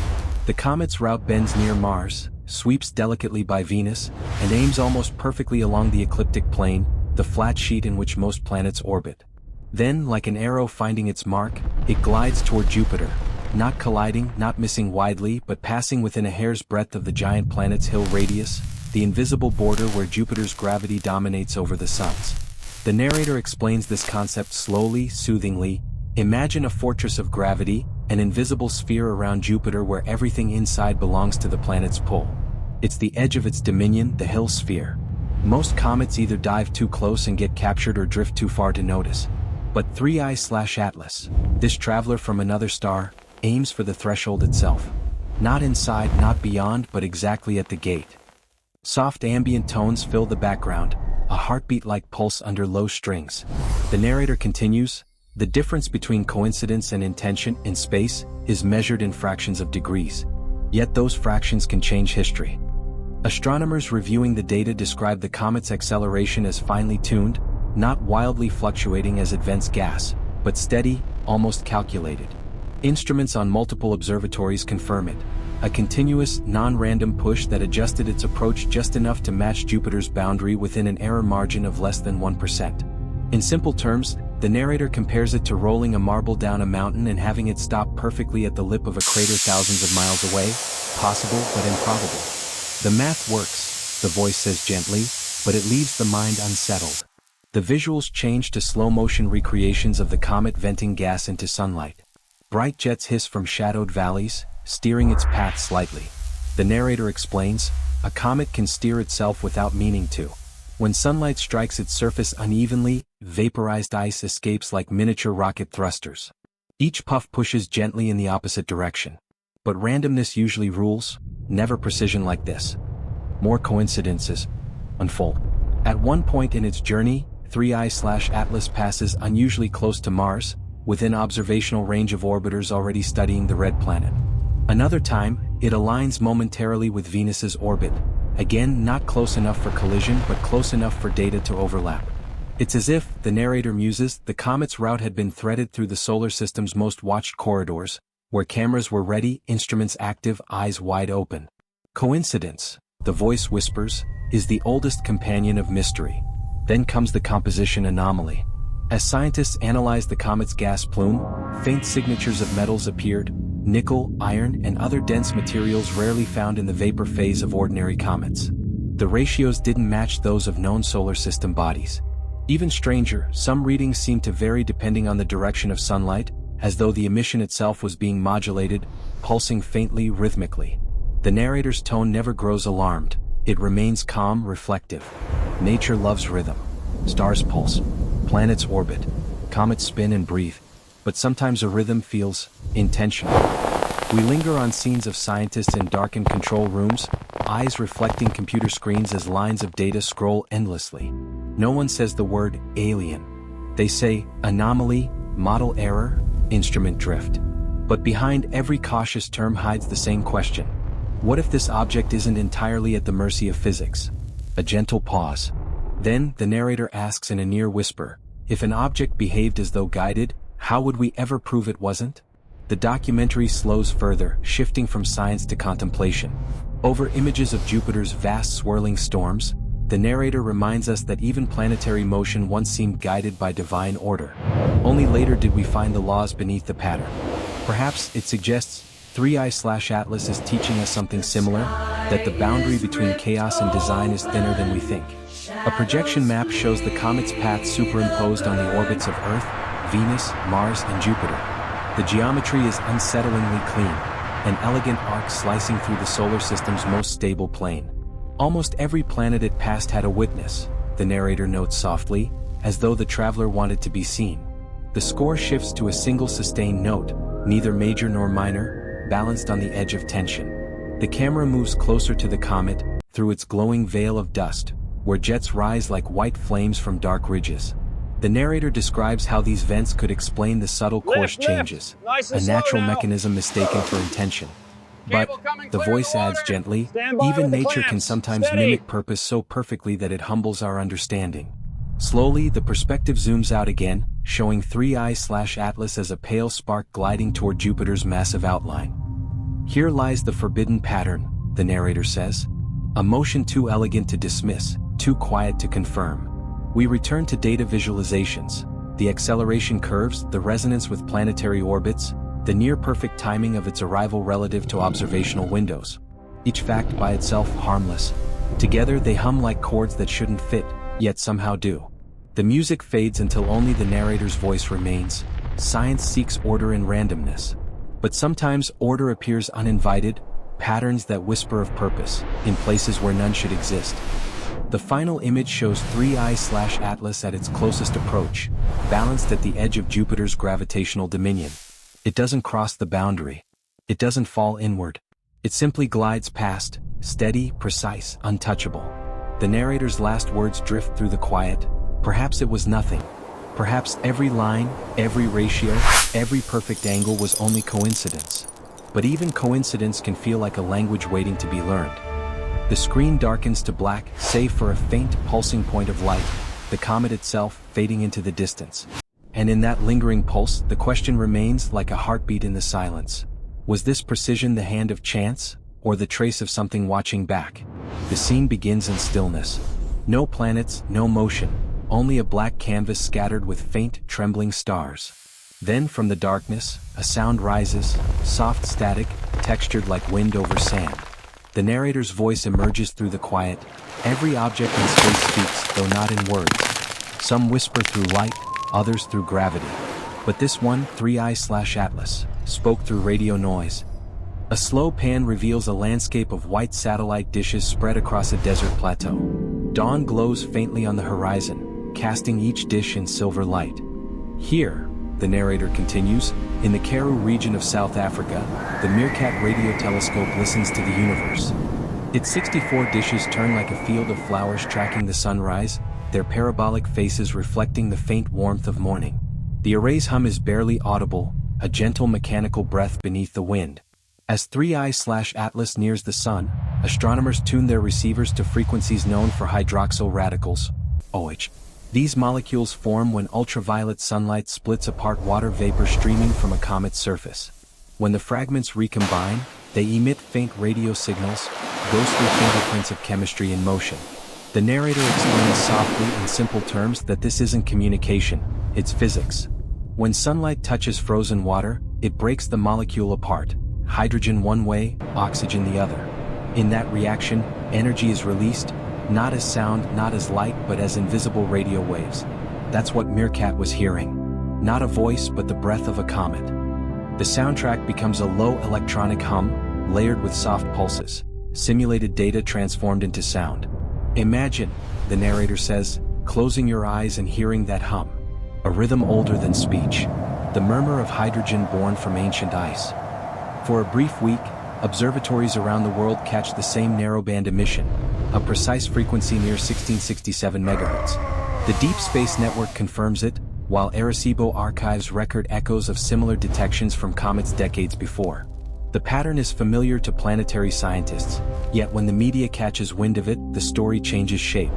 The comet's route bends near Mars, sweeps delicately by Venus, and aims almost perfectly along the ecliptic plane, the flat sheet in which most planets orbit. Then, like an arrow finding its mark, it glides toward Jupiter, not colliding, not missing widely, but passing within a hair's breadth of the giant planet's Hill radius, the invisible border where Jupiter's gravity dominates over the Sun's. The narrator explains this concept slowly, soothingly. Imagine a fortress of gravity, an invisible sphere around Jupiter where everything inside belongs to the planet's pull. It's the edge of its dominion, the Hill sphere. Most comets either dive too close and get captured or drift too far to notice. But 3I/Atlas, this traveler from another star, aims for the threshold itself. Not inside, not beyond, but exactly at the gate. Soft ambient tones fill the background, a heartbeat-like pulse under low strings. The narrator continues, the difference between coincidence and intention in space is measured in fractions of degrees. Yet those fractions can change history. Astronomers reviewing the data describe the comet's acceleration as finely tuned, not wildly fluctuating as advanced gas, but steady, almost calculated. Instruments on multiple observatories confirm it. A continuous, non-random push that adjusted its approach just enough to match Jupiter's boundary within an error margin of less than 1%. In simple terms, the narrator compares it to rolling a marble down a mountain and having it stop perfectly at the lip of a crater thousands of miles away, possible but improbable. The math works, the voice says gently, but it leaves the mind unsettled. The visuals change to slow-motion recreations of the comet venting gas into sunlight. Bright jets hiss from shadowed valleys, steering its path slightly. The narrator explains, a comet can steer itself without meaning to. When sunlight strikes its surface unevenly, vaporized ice escapes like miniature rocket thrusters. Each puff pushes gently in the opposite direction. But randomness usually rules, never precision like this. More coincidences unfold. At one point in its journey, 3I/Atlas passes unusually close to Mars, within observational range of orbiters already studying the red planet. Another time, it aligns momentarily with Venus's orbit, again not close enough for collision but close enough for data to overlap. It's as if, the narrator muses, the comet's route had been threaded through the solar system's most watched corridors, where cameras were ready, instruments active, eyes wide open. Coincidence, the voice whispers, is the oldest companion of mystery. Then comes the composition anomaly. As scientists analyzed the comet's gas plume, faint signatures of metals appeared, nickel, iron, and other dense materials rarely found in the vapor phase of ordinary comets. The ratios didn't match those of known solar system bodies. Even stranger, some readings seemed to vary depending on the direction of sunlight, as though the emission itself was being modulated, pulsing faintly, rhythmically. The narrator's tone never grows alarmed. It remains calm, reflective. Nature loves rhythm. Stars pulse. Planets orbit. Comets spin and breathe. But sometimes a rhythm feels intentional. We linger on scenes of scientists in darkened control rooms, eyes reflecting computer screens as lines of data scroll endlessly. No one says the word alien. They say anomaly, model error, instrument drift. But behind every cautious term hides the same question. What if this object isn't entirely at the mercy of physics? A gentle pause. Then, the narrator asks in a near whisper, if an object behaved as though guided, how would we ever prove it wasn't? The documentary slows further, shifting from science to contemplation. Over images of Jupiter's vast swirling storms, the narrator reminds us that even planetary motion once seemed guided by divine order. Only later did we find the laws beneath the pattern. Perhaps it suggests 3I/Atlas is teaching us something similar, that the boundary between chaos and design is thinner than we think. A projection map shows the comet's path superimposed on the orbits of Earth, Venus, Mars, and Jupiter. The geometry is unsettlingly clean, an elegant arc slicing through the solar system's most stable plane. Almost every planet it passed had a witness, the narrator notes softly, as though the traveler wanted to be seen. The score shifts to a single sustained note, neither major nor minor, balanced on the edge of tension. The camera moves closer to the comet, through its glowing veil of dust, where jets rise like white flames from dark ridges. The narrator describes how these vents could explain the subtle course changes, a natural mechanism mistaken for intention. But, the voice adds gently, even nature can sometimes mimic purpose so perfectly that it humbles our understanding. Slowly, the perspective zooms out again, showing 3I/Atlas as a pale spark gliding toward Jupiter's massive outline. Here lies the forbidden pattern, the narrator says. A motion too elegant to dismiss, too quiet to confirm. We return to data visualizations, the acceleration curves, the resonance with planetary orbits, the near-perfect timing of its arrival relative to observational windows. Each fact by itself harmless. Together they hum like chords that shouldn't fit, yet somehow do. The music fades until only the narrator's voice remains. Science seeks order in randomness. But sometimes order appears uninvited, patterns that whisper of purpose, in places where none should exist. The final image shows 3I/Atlas at its closest approach, balanced at the edge of Jupiter's gravitational dominion. It doesn't cross the boundary. It doesn't fall inward. It simply glides past, steady, precise, untouchable. The narrator's last words drift through the quiet. Perhaps it was nothing. Perhaps every line, every ratio, every perfect angle was only coincidence. But even coincidence can feel like a language waiting to be learned. The screen darkens to black, save for a faint, pulsing point of light, the comet itself fading into the distance. And in that lingering pulse, the question remains like a heartbeat in the silence. Was this precision the hand of chance, or the trace of something watching back? The scene begins in stillness. No planets, no motion, only a black canvas scattered with faint, trembling stars. Then from the darkness, a sound rises, soft static, textured like wind over sand. The narrator's voice emerges through the quiet. Every object in space speaks, though not in words. Some whisper through light, others through gravity. But this one, 3I/Atlas, spoke through radio noise. A slow pan reveals a landscape of white satellite dishes spread across a desert plateau. Dawn glows faintly on the horizon, casting each dish in silver light. Here, the narrator continues, in the Karoo region of South Africa, the Meerkat radio telescope listens to the universe. Its 64 dishes turn like a field of flowers tracking the sunrise, their parabolic faces reflecting the faint warmth of morning. The array's hum is barely audible, a gentle mechanical breath beneath the wind. As 3I/Atlas nears the sun, astronomers tune their receivers to frequencies known for hydroxyl radicals, OH. These molecules form when ultraviolet sunlight splits apart water vapor streaming from a comet's surface. When the fragments recombine, they emit faint radio signals, ghostly fingerprints of chemistry in motion. The narrator explains softly in simple terms that this isn't communication, it's physics. When sunlight touches frozen water, it breaks the molecule apart, hydrogen one way, oxygen the other. In that reaction, energy is released, not as sound, not as light, but as invisible radio waves. That's what Meerkat was hearing. Not a voice, but the breath of a comet. The soundtrack becomes a low electronic hum, layered with soft pulses, simulated data transformed into sound. Imagine, the narrator says, closing your eyes and hearing that hum. A rhythm older than speech. The murmur of hydrogen born from ancient ice. For a brief week, observatories around the world catch the same narrowband emission, a precise frequency near 1667 MHz. The Deep Space Network confirms it, while Arecibo archives record echoes of similar detections from comets decades before. The pattern is familiar to planetary scientists, yet when the media catches wind of it, the story changes shape.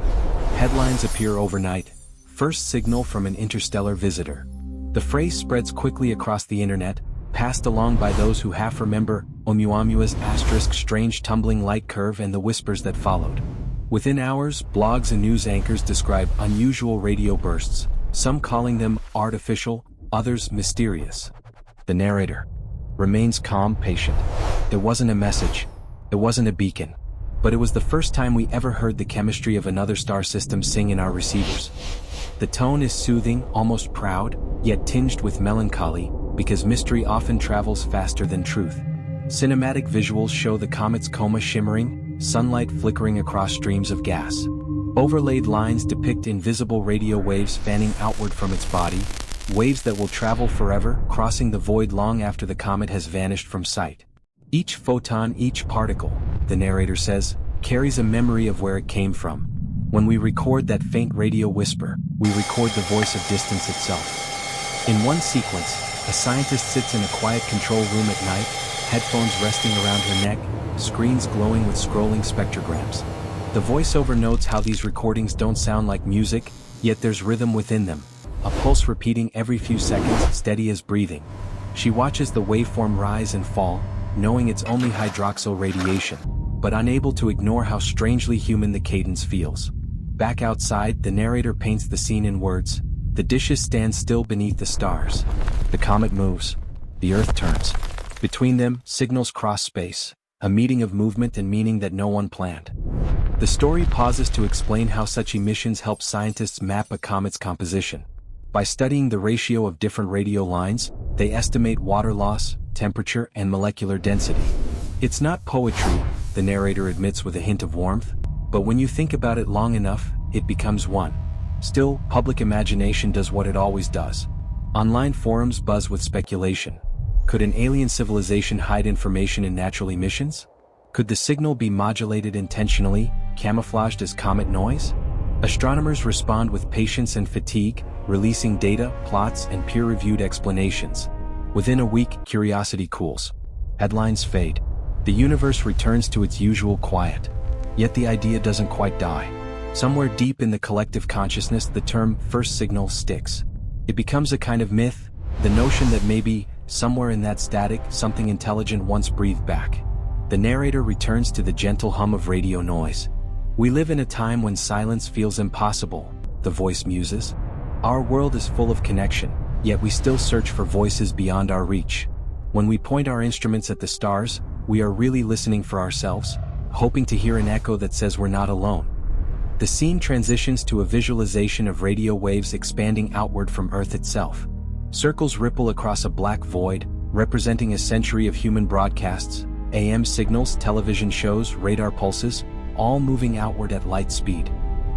Headlines appear overnight. First signal from an interstellar visitor. The phrase spreads quickly across the internet, passed along by those who half remember Oumuamua's asterisk strange tumbling light curve and the whispers that followed. Within hours, blogs and news anchors describe unusual radio bursts, some calling them artificial, others mysterious. The narrator remains calm, patient. It wasn't a message. It wasn't a beacon. But it was the first time we ever heard the chemistry of another star system sing in our receivers. The tone is soothing, almost proud, yet tinged with melancholy, because mystery often travels faster than truth. Cinematic visuals show the comet's coma shimmering, sunlight flickering across streams of gas. Overlaid lines depict invisible radio waves fanning outward from its body, waves that will travel forever, crossing the void long after the comet has vanished from sight. Each photon, each particle, the narrator says, carries a memory of where it came from. When we record that faint radio whisper, we record the voice of distance itself. In one sequence, a scientist sits in a quiet control room at night, headphones resting around her neck, screens glowing with scrolling spectrograms. The voiceover notes how these recordings don't sound like music, yet there's rhythm within them, a pulse repeating every few seconds, steady as breathing. She watches the waveform rise and fall, knowing it's only hydroxyl radiation, but unable to ignore how strangely human the cadence feels. Back outside, the narrator paints the scene in words. The dishes stand still beneath the stars. The comet moves. The Earth turns. Between them, signals cross space, a meeting of movement and meaning that no one planned. The story pauses to explain how such emissions help scientists map a comet's composition. By studying the ratio of different radio lines, they estimate water loss, temperature, and molecular density. It's not poetry, the narrator admits with a hint of warmth, but when you think about it long enough, it becomes one. Still, public imagination does what it always does. Online forums buzz with speculation. Could an alien civilization hide information in natural emissions? Could the signal be modulated intentionally, camouflaged as comet noise? Astronomers respond with patience and fatigue, releasing data, plots, and peer-reviewed explanations. Within a week, curiosity cools. Headlines fade. The universe returns to its usual quiet. Yet the idea doesn't quite die. Somewhere deep in the collective consciousness, the term first signal sticks. It becomes a kind of myth, the notion that maybe, somewhere in that static, something intelligent once breathed back. The narrator returns to the gentle hum of radio noise. We live in a time when silence feels impossible, the voice muses. Our world is full of connection, yet we still search for voices beyond our reach. When we point our instruments at the stars, we are really listening for ourselves, hoping to hear an echo that says we're not alone. The scene transitions to a visualization of radio waves expanding outward from Earth itself. Circles ripple across a black void, representing a century of human broadcasts, AM signals, television shows, radar pulses, all moving outward at light speed.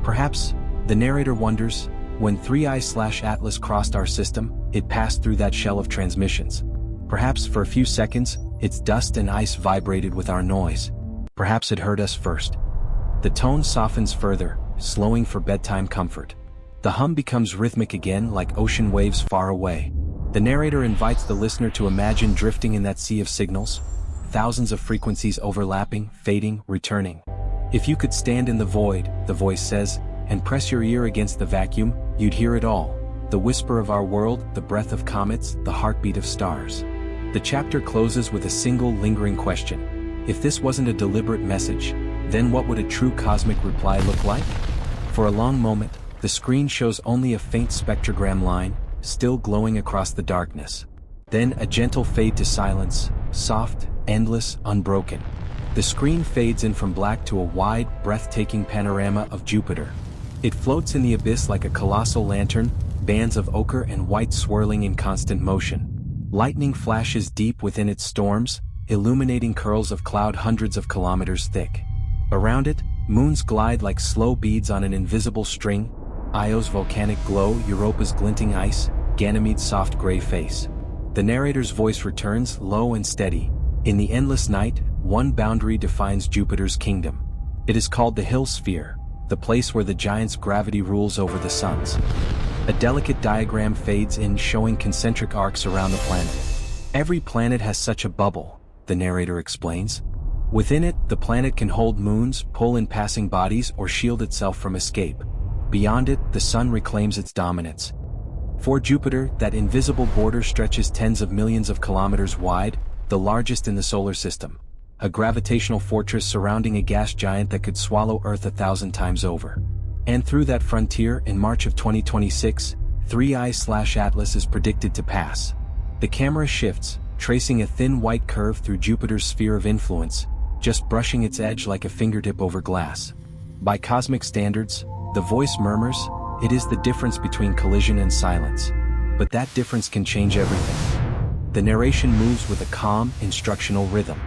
Perhaps, the narrator wonders, when 3I/Atlas crossed our system, it passed through that shell of transmissions. Perhaps for a few seconds, its dust and ice vibrated with our noise. Perhaps it heard us first. The tone softens further, slowing for bedtime comfort. The hum becomes rhythmic again, like ocean waves far away. The narrator invites the listener to imagine drifting in that sea of signals, thousands of frequencies overlapping, fading, returning. If you could stand in the void, the voice says, and press your ear against the vacuum, you'd hear it all. The whisper of our world, the breath of comets, the heartbeat of stars. The chapter closes with a single lingering question. If this wasn't a deliberate message, then what would a true cosmic reply look like? For a long moment, the screen shows only a faint spectrogram line, still glowing across the darkness. Then a gentle fade to silence, soft, endless, unbroken. The screen fades in from black to a wide, breathtaking panorama of Jupiter. It floats in the abyss like a colossal lantern, bands of ochre and white swirling in constant motion. Lightning flashes deep within its storms, illuminating curls of cloud hundreds of kilometers thick. Around it, moons glide like slow beads on an invisible string, Io's volcanic glow, Europa's glinting ice, Ganymede's soft gray face. The narrator's voice returns, low and steady. In the endless night, one boundary defines Jupiter's kingdom. It is called the Hill Sphere, the place where the giant's gravity rules over the suns. A delicate diagram fades in, showing concentric arcs around the planet. Every planet has such a bubble, the narrator explains. Within it, the planet can hold moons, pull in passing bodies, or shield itself from escape. Beyond it, the sun reclaims its dominance. For Jupiter, that invisible border stretches tens of millions of kilometers wide, the largest in the solar system. A gravitational fortress surrounding a gas giant that could swallow Earth 1,000 times over. And through that frontier, in March of 2026, 3I/Atlas is predicted to pass. The camera shifts, tracing a thin white curve through Jupiter's sphere of influence, just brushing its edge like a fingertip over glass. By cosmic standards, the voice murmurs, it is the difference between collision and silence. But that difference can change everything. The narration moves with a calm, instructional rhythm.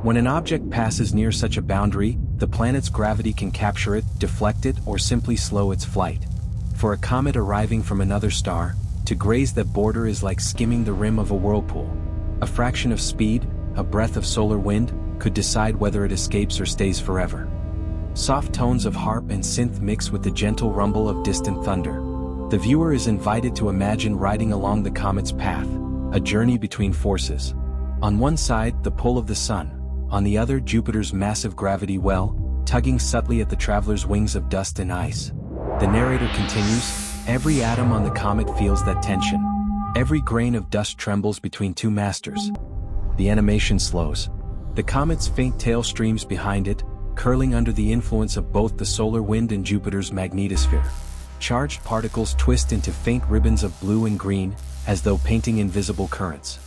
When an object passes near such a boundary, the planet's gravity can capture it, deflect it, or simply slow its flight. For a comet arriving from another star, to graze that border is like skimming the rim of a whirlpool. A fraction of speed, a breath of solar wind, could decide whether it escapes or stays forever. Soft tones of harp and synth mix with the gentle rumble of distant thunder. The viewer is invited to imagine riding along the comet's path, a journey between forces. On one side, the pull of the sun. On the other, Jupiter's massive gravity well, tugging subtly at the traveler's wings of dust and ice. The narrator continues, every atom on the comet feels that tension. Every grain of dust trembles between two masters. The animation slows. The comet's faint tail streams behind it, curling under the influence of both the solar wind and Jupiter's magnetosphere. Charged particles twist into faint ribbons of blue and green, as though painting invisible currents.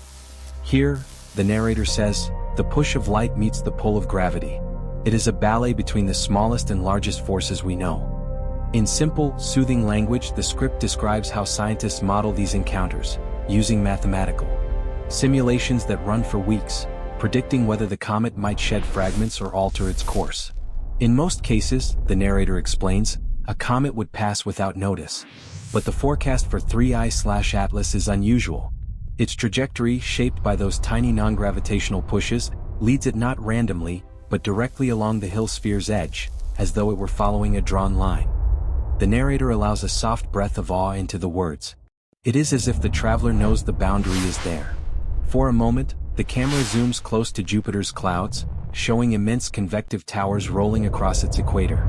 Here, the narrator says, the push of light meets the pull of gravity. It is a ballet between the smallest and largest forces we know. In simple, soothing language, the script describes how scientists model these encounters, using mathematical simulations that run for weeks, predicting whether the comet might shed fragments or alter its course. In most cases, the narrator explains, a comet would pass without notice. But the forecast for 3I/Atlas is unusual. Its trajectory, shaped by those tiny non-gravitational pushes, leads it not randomly, but directly along the Hill sphere's edge, as though it were following a drawn line. The narrator allows a soft breath of awe into the words. It is as if the traveler knows the boundary is there. For a moment, the camera zooms close to Jupiter's clouds, showing immense convective towers rolling across its equator.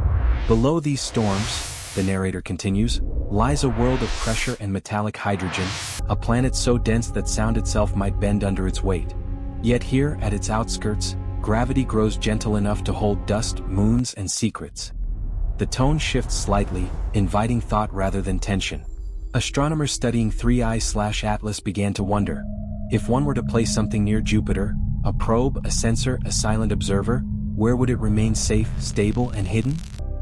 Below these storms, the narrator continues, lies a world of pressure and metallic hydrogen, a planet so dense that sound itself might bend under its weight. Yet here, at its outskirts, gravity grows gentle enough to hold dust, moons, and secrets. The tone shifts slightly, inviting thought rather than tension. Astronomers studying 3I/Atlas began to wonder, if one were to place something near Jupiter, a probe, a sensor, a silent observer, where would it remain safe, stable, and hidden?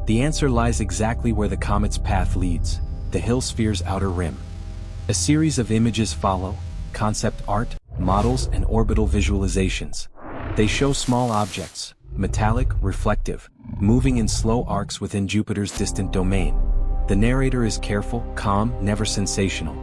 The answer lies exactly where the comet's path leads, the Hill sphere's outer rim. A series of images follow, concept art, models, and orbital visualizations. They show small objects, metallic, reflective, moving in slow arcs within Jupiter's distant domain. The narrator is careful, calm, never sensational.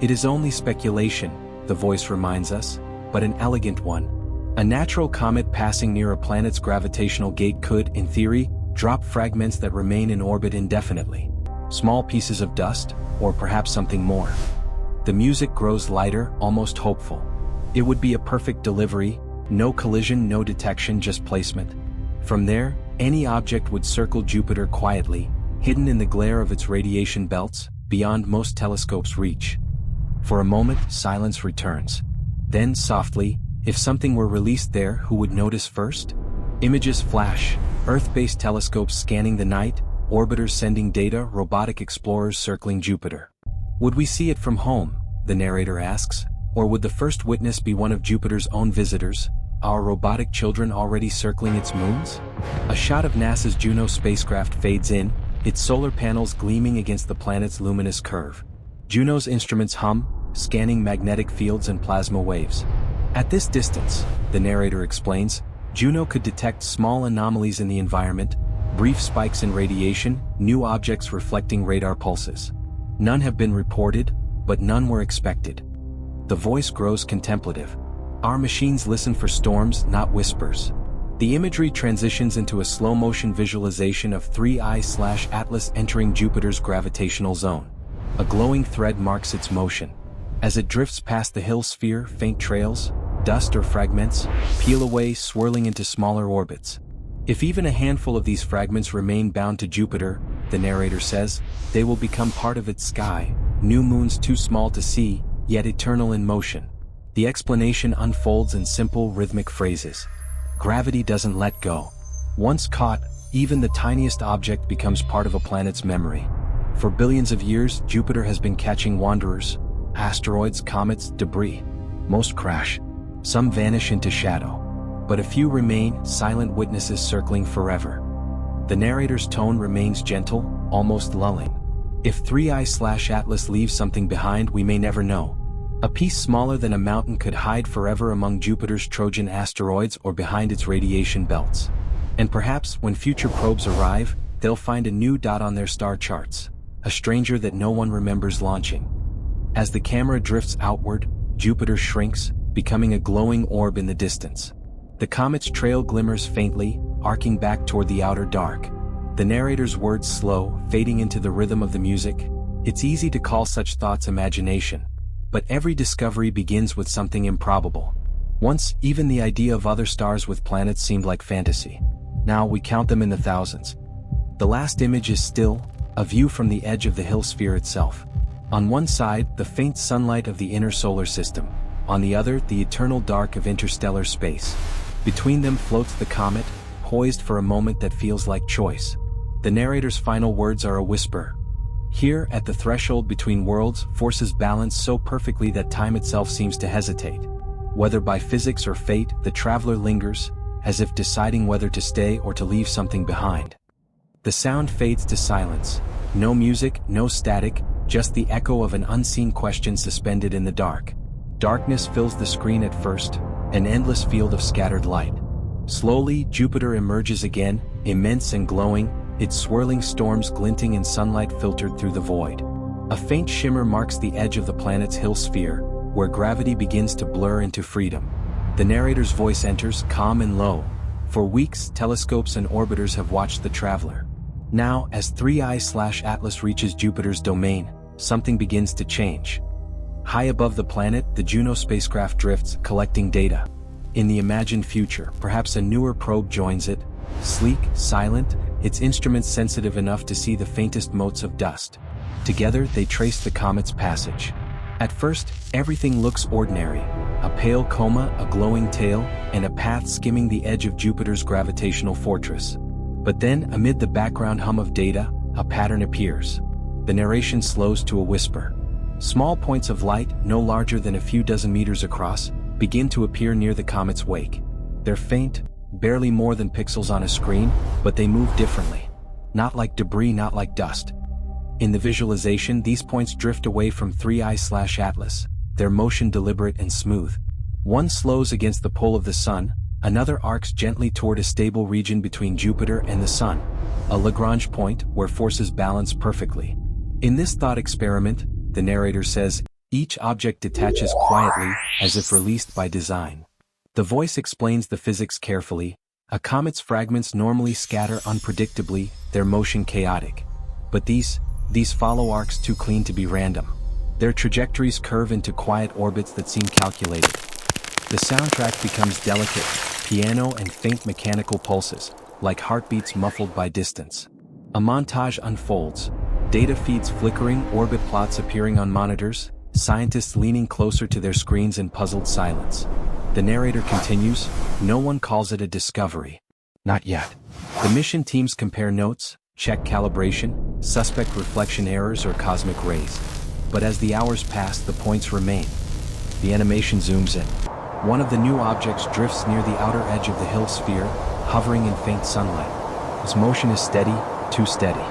It is only speculation, the voice reminds us, but an elegant one. A natural comet passing near a planet's gravitational gate could, in theory, drop fragments that remain in orbit indefinitely. Small pieces of dust, or perhaps something more. The music grows lighter, almost hopeful. It would be a perfect delivery, no collision, no detection, just placement. From there, any object would circle Jupiter quietly, hidden in the glare of its radiation belts, beyond most telescopes' reach. For a moment, silence returns. Then, softly, if something were released there, who would notice first? Images flash, Earth-based telescopes scanning the night, orbiters sending data, robotic explorers circling Jupiter. Would we see it from home, the narrator asks, or would the first witness be one of Jupiter's own visitors, our robotic children already circling its moons? A shot of NASA's Juno spacecraft fades in, its solar panels gleaming against the planet's luminous curve. Juno's instruments hum, scanning magnetic fields and plasma waves. At this distance, the narrator explains, Juno could detect small anomalies in the environment, brief spikes in radiation, new objects reflecting radar pulses. None have been reported, but none were expected. The voice grows contemplative. Our machines listen for storms, not whispers. The imagery transitions into a slow-motion visualization of 3I/Atlas entering Jupiter's gravitational zone. A glowing thread marks its motion. As it drifts past the Hill sphere, faint trails, dust or fragments, peel away, swirling into smaller orbits. If even a handful of these fragments remain bound to Jupiter, the narrator says, they will become part of its sky, new moons too small to see, yet eternal in motion. The explanation unfolds in simple, rhythmic phrases. Gravity doesn't let go. Once caught, even the tiniest object becomes part of a planet's memory. For billions of years, Jupiter has been catching wanderers, asteroids, comets, debris. Most crash. Some vanish into shadow. But a few remain, silent witnesses circling forever. The narrator's tone remains gentle, almost lulling. If 3I/Atlas leaves something behind, we may never know. A piece smaller than a mountain could hide forever among Jupiter's Trojan asteroids or behind its radiation belts. And perhaps, when future probes arrive, they'll find a new dot on their star charts, a stranger that no one remembers launching. As the camera drifts outward, Jupiter shrinks, becoming a glowing orb in the distance. The comet's trail glimmers faintly, arcing back toward the outer dark. The narrator's words slow, fading into the rhythm of the music. It's easy to call such thoughts imagination. But every discovery begins with something improbable. Once, even the idea of other stars with planets seemed like fantasy. Now we count them in the thousands. The last image is still, a view from the edge of the Hill sphere itself. On one side, the faint sunlight of the inner solar system. On the other, the eternal dark of interstellar space. Between them floats the comet, poised for a moment that feels like choice. The narrator's final words are a whisper. Here, at the threshold between worlds, forces balance so perfectly that time itself seems to hesitate. Whether by physics or fate, the traveler lingers, as if deciding whether to stay or to leave something behind. The sound fades to silence. No music, no static, just the echo of an unseen question suspended in the dark. Darkness fills the screen at first, an endless field of scattered light. Slowly, Jupiter emerges again, immense and glowing, its swirling storms glinting in sunlight filtered through the void. A faint shimmer marks the edge of the planet's hill sphere, where gravity begins to blur into freedom. The narrator's voice enters, calm and low. For weeks, telescopes and orbiters have watched the traveler. Now, as 3I/Atlas reaches Jupiter's domain, something begins to change. High above the planet, the Juno spacecraft drifts, collecting data. In the imagined future, perhaps a newer probe joins it, sleek, silent, its instruments sensitive enough to see the faintest motes of dust. Together, they trace the comet's passage. At first, everything looks ordinary. A pale coma, a glowing tail, and a path skimming the edge of Jupiter's gravitational fortress. But then, amid the background hum of data, a pattern appears. The narration slows to a whisper. Small points of light, no larger than a few dozen meters across, begin to appear near the comet's wake. They're faint, barely more than pixels on a screen, but they move differently. Not like debris, not like dust. In the visualization, these points drift away from 3I/Atlas, their motion deliberate and smooth. One slows against the pull of the sun, another arcs gently toward a stable region between Jupiter and the sun, a Lagrange point where forces balance perfectly. In this thought experiment, the narrator says, each object detaches quietly, as if released by design. The voice explains the physics carefully. A comet's fragments normally scatter unpredictably, their motion chaotic. But these follow arcs too clean to be random. Their trajectories curve into quiet orbits that seem calculated. The soundtrack becomes delicate, piano and faint mechanical pulses, like heartbeats muffled by distance. A montage unfolds, data feeds flickering, orbit plots appearing on monitors, scientists leaning closer to their screens in puzzled silence. The narrator continues, no one calls it a discovery. Not yet. The mission teams compare notes, check calibration, suspect reflection errors or cosmic rays. But as the hours pass, the points remain. The animation zooms in. One of the new objects drifts near the outer edge of the hill sphere, hovering in faint sunlight. Its motion is steady, too steady.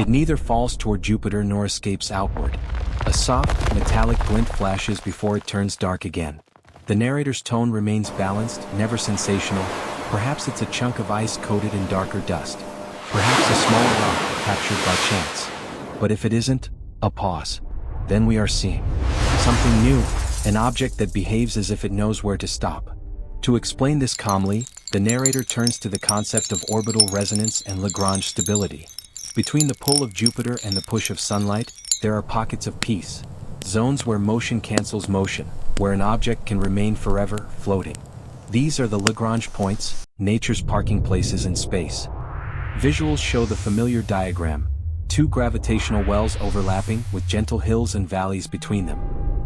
It neither falls toward Jupiter nor escapes outward. A soft, metallic glint flashes before it turns dark again. The narrator's tone remains balanced, never sensational. Perhaps it's a chunk of ice coated in darker dust. Perhaps a small rock captured by chance. But if it isn't, a pause. Then we are seeing something new, an object that behaves as if it knows where to stop. To explain this calmly, the narrator turns to the concept of orbital resonance and Lagrange stability. Between the pull of Jupiter and the push of sunlight, there are pockets of peace. Zones where motion cancels motion, where an object can remain forever floating. These are the Lagrange points, nature's parking places in space. Visuals show the familiar diagram. Two gravitational wells overlapping with gentle hills and valleys between them.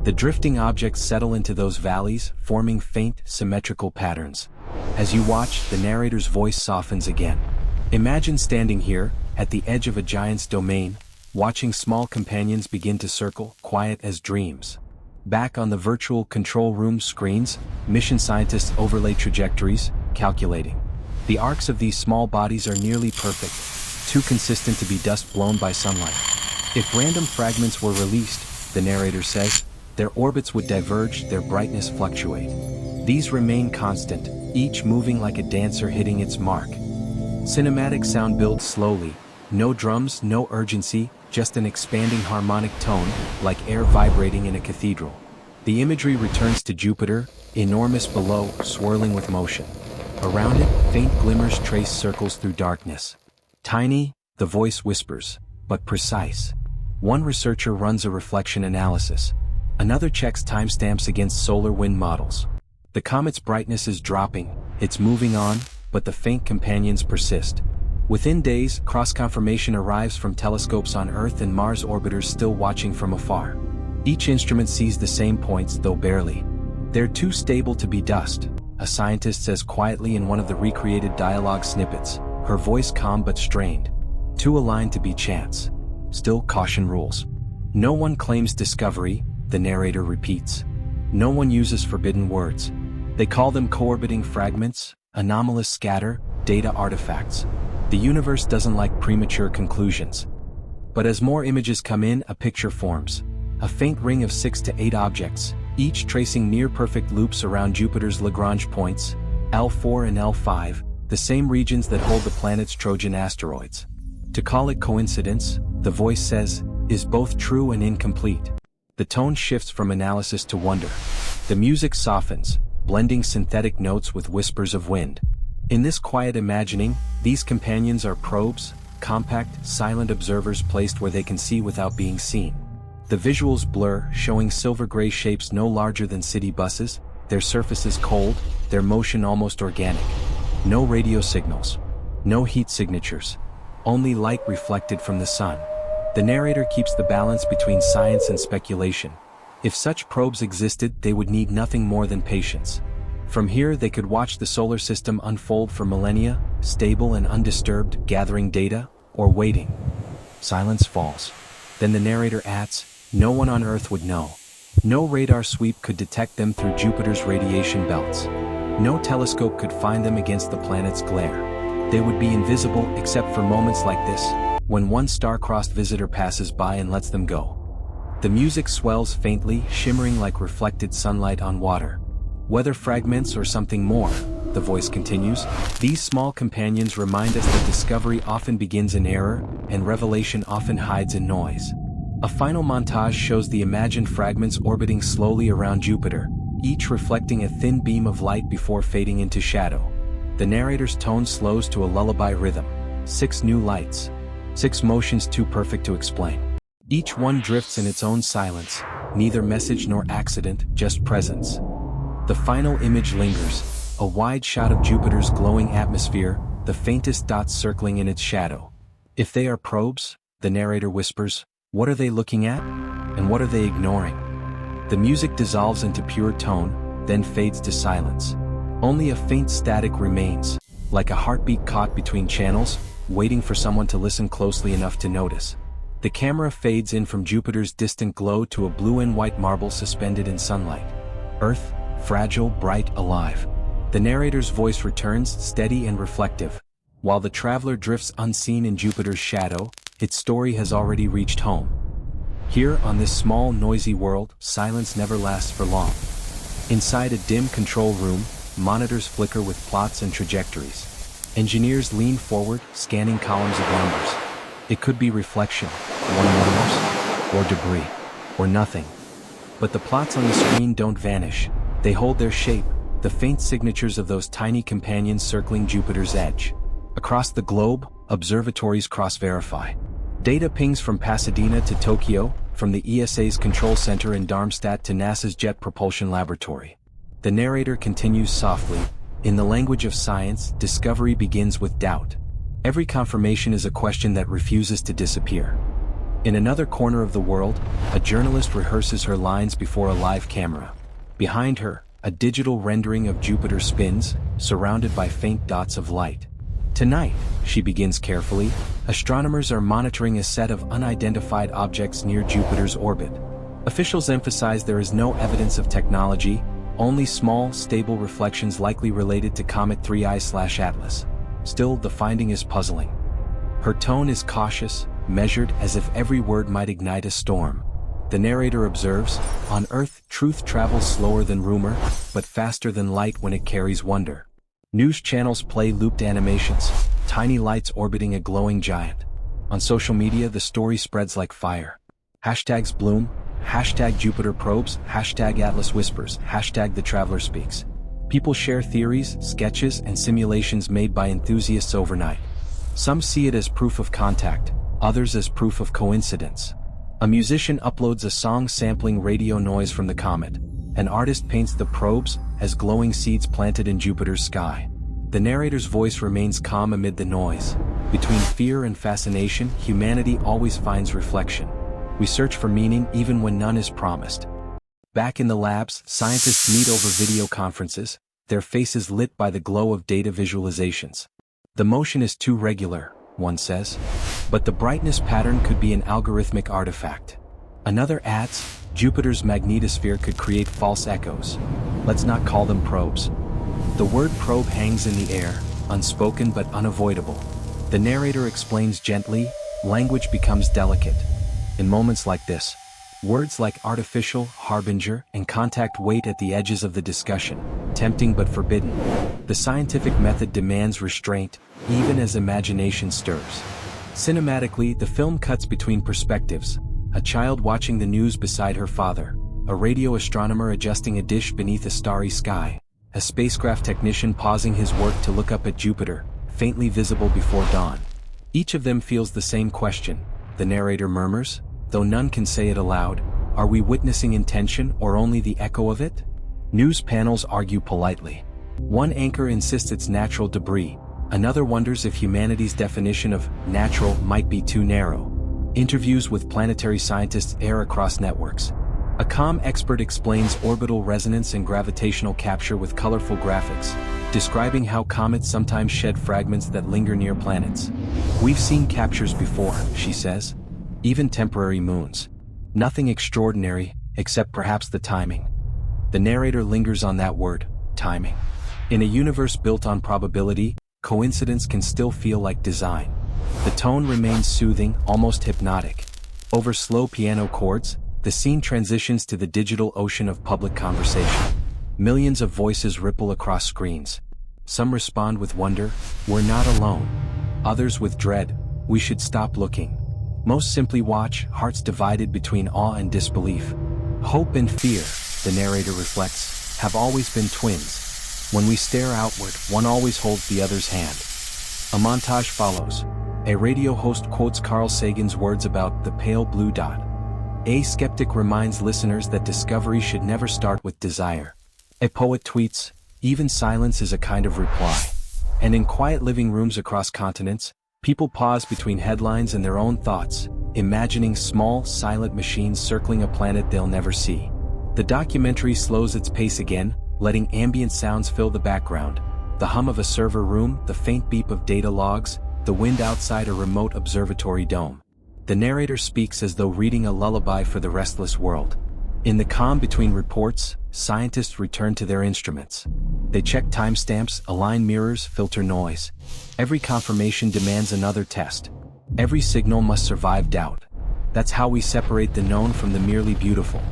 The drifting objects settle into those valleys, forming faint, symmetrical patterns. As you watch, the narrator's voice softens again. Imagine standing here, at the edge of a giant's domain, watching small companions begin to circle, quiet as dreams. Back on the virtual control room screens, mission scientists overlay trajectories, calculating. The arcs of these small bodies are nearly perfect, too consistent to be dust blown by sunlight. If random fragments were released, the narrator says, their orbits would diverge, their brightness fluctuate. These remain constant, each moving like a dancer hitting its mark. Cinematic sound builds slowly, no drums, no urgency, just an expanding harmonic tone, like air vibrating in a cathedral. The imagery returns to Jupiter, enormous below, swirling with motion. Around it, faint glimmers trace circles through darkness. Tiny, the voice whispers, but precise. One researcher runs a reflection analysis. Another checks timestamps against solar wind models. The comet's brightness is dropping, it's moving on, but the faint companions persist. Within days, cross-confirmation arrives from telescopes on Earth and Mars orbiters still watching from afar. Each instrument sees the same points, though barely. They're too stable to be dust. a scientist says quietly in one of the recreated dialogue snippets, her voice calm but strained. Too aligned to be chance. Still, caution rules. No one claims discovery, the narrator repeats. No one uses forbidden words. They call them co-orbiting fragments, anomalous scatter, data artifacts. The universe doesn't like premature conclusions. But as more images come in, a picture forms. A faint ring of 6 to 8 objects, each tracing near-perfect loops around Jupiter's Lagrange points, L4 and L5, the same regions that hold the planet's Trojan asteroids. To call it coincidence, the voice says, is both true and incomplete. The tone shifts from analysis to wonder. The music softens, blending synthetic notes with whispers of wind. In this quiet imagining, these companions are probes, compact, silent observers placed where they can see without being seen. The visuals blur, showing silver-gray shapes no larger than city buses, their surfaces cold, their motion almost organic. No radio signals. No heat signatures. Only light reflected from the sun. The narrator keeps the balance between science and speculation. If such probes existed, they would need nothing more than patience. From here they could watch the solar system unfold for millennia, stable and undisturbed, gathering data, or waiting. Silence falls. Then the narrator adds, no one on Earth would know. No radar sweep could detect them through Jupiter's radiation belts. No telescope could find them against the planet's glare. They would be invisible except for moments like this, when one star-crossed visitor passes by and lets them go. The music swells faintly, shimmering like reflected sunlight on water. Whether fragments or something more, the voice continues, these small companions remind us that discovery often begins in error, and revelation often hides in noise. A final montage shows the imagined fragments orbiting slowly around Jupiter, each reflecting a thin beam of light before fading into shadow. The narrator's tone slows to a lullaby rhythm. 6 new lights. 6 motions too perfect to explain. Each one drifts in its own silence, neither message nor accident, just presence. The final image lingers, a wide shot of Jupiter's glowing atmosphere, the faintest dots circling in its shadow. If they are probes, the narrator whispers, what are they looking at? And what are they ignoring? The music dissolves into pure tone, then fades to silence. Only a faint static remains, like a heartbeat caught between channels, waiting for someone to listen closely enough to notice. The camera fades in from Jupiter's distant glow to a blue and white marble suspended in sunlight. Earth, fragile, bright, alive. The narrator's voice returns, steady and reflective. While the traveler drifts unseen in Jupiter's shadow, its story has already reached home. Here, on this small, noisy world, silence never lasts for long. Inside a dim control room, monitors flicker with plots and trajectories. Engineers lean forward, scanning columns of numbers. It could be reflection, numbers, or debris, or nothing. But the plots on the screen don't vanish. They hold their shape, the faint signatures of those tiny companions circling Jupiter's edge. Across the globe, observatories cross-verify. Data pings from Pasadena to Tokyo, from the ESA's control center in Darmstadt to NASA's Jet Propulsion Laboratory. The narrator continues softly, in the language of science, discovery begins with doubt. Every confirmation is a question that refuses to disappear. In another corner of the world, a journalist rehearses her lines before a live camera. Behind her, a digital rendering of Jupiter spins, surrounded by faint dots of light. Tonight, she begins carefully, astronomers are monitoring a set of unidentified objects near Jupiter's orbit. Officials emphasize there is no evidence of technology, only small, stable reflections likely related to Comet 3I/Atlas. Still, the finding is puzzling. Her tone is cautious, measured as if every word might ignite a storm. The narrator observes, on Earth, truth travels slower than rumor, but faster than light when it carries wonder. News channels play looped animations, tiny lights orbiting a glowing giant. On social media, the story spreads like fire. Hashtags bloom, hashtag Jupiter probes, hashtag Atlas whispers, hashtag the traveler speaks. People share theories, sketches, and simulations made by enthusiasts overnight. Some see it as proof of contact, others as proof of coincidence. A musician uploads a song sampling radio noise from the comet. An artist paints the probes as glowing seeds planted in Jupiter's sky. The narrator's voice remains calm amid the noise. Between fear and fascination, humanity always finds reflection. We search for meaning even when none is promised. Back in the labs, scientists meet over video conferences, their faces lit by the glow of data visualizations. The motion is too regular, one says. But the brightness pattern could be an algorithmic artifact. Another adds, Jupiter's magnetosphere could create false echoes. Let's not call them probes. The word probe hangs in the air, unspoken but unavoidable. The narrator explains gently, language becomes delicate. In moments like this, words like artificial, harbinger, and contact wait at the edges of the discussion, tempting but forbidden. The scientific method demands restraint, even as imagination stirs. Cinematically, the film cuts between perspectives: a child watching the news beside her father, a radio astronomer adjusting a dish beneath a starry sky, a spacecraft technician pausing his work to look up at Jupiter, faintly visible before dawn. Each of them feels the same question, the narrator murmurs, though none can say it aloud. Are we witnessing intention or only the echo of it? News panels argue politely. One anchor insists it's natural debris, another wonders if humanity's definition of natural might be too narrow. Interviews with planetary scientists air across networks. A comm expert explains orbital resonance and gravitational capture with colorful graphics, describing how comets sometimes shed fragments that linger near planets. We've seen captures before, she says. Even temporary moons. Nothing extraordinary, except perhaps the timing. The narrator lingers on that word, timing. In a universe built on probability, coincidence can still feel like design. The tone remains soothing, almost hypnotic. Over slow piano chords, the scene transitions to the digital ocean of public conversation. Millions of voices ripple across screens. Some respond with wonder, we're not alone. Others with dread, we should stop looking. Most simply watch, hearts divided between awe and disbelief. Hope and fear, the narrator reflects, have always been twins. When we stare outward, one always holds the other's hand. A montage follows. A radio host quotes Carl Sagan's words about the pale blue dot. A skeptic reminds listeners that discovery should never start with desire. A poet tweets, even silence is a kind of reply. And in quiet living rooms across continents, people pause between headlines and their own thoughts, imagining small, silent machines circling a planet they'll never see. The documentary slows its pace again, letting ambient sounds fill the background. The hum of a server room, the faint beep of data logs, the wind outside a remote observatory dome. The narrator speaks as though reading a lullaby for the restless world. In the calm between reports, scientists return to their instruments. They check timestamps, align mirrors, filter noise. Every confirmation demands another test. Every signal must survive doubt. That's how we separate the known from the merely beautiful.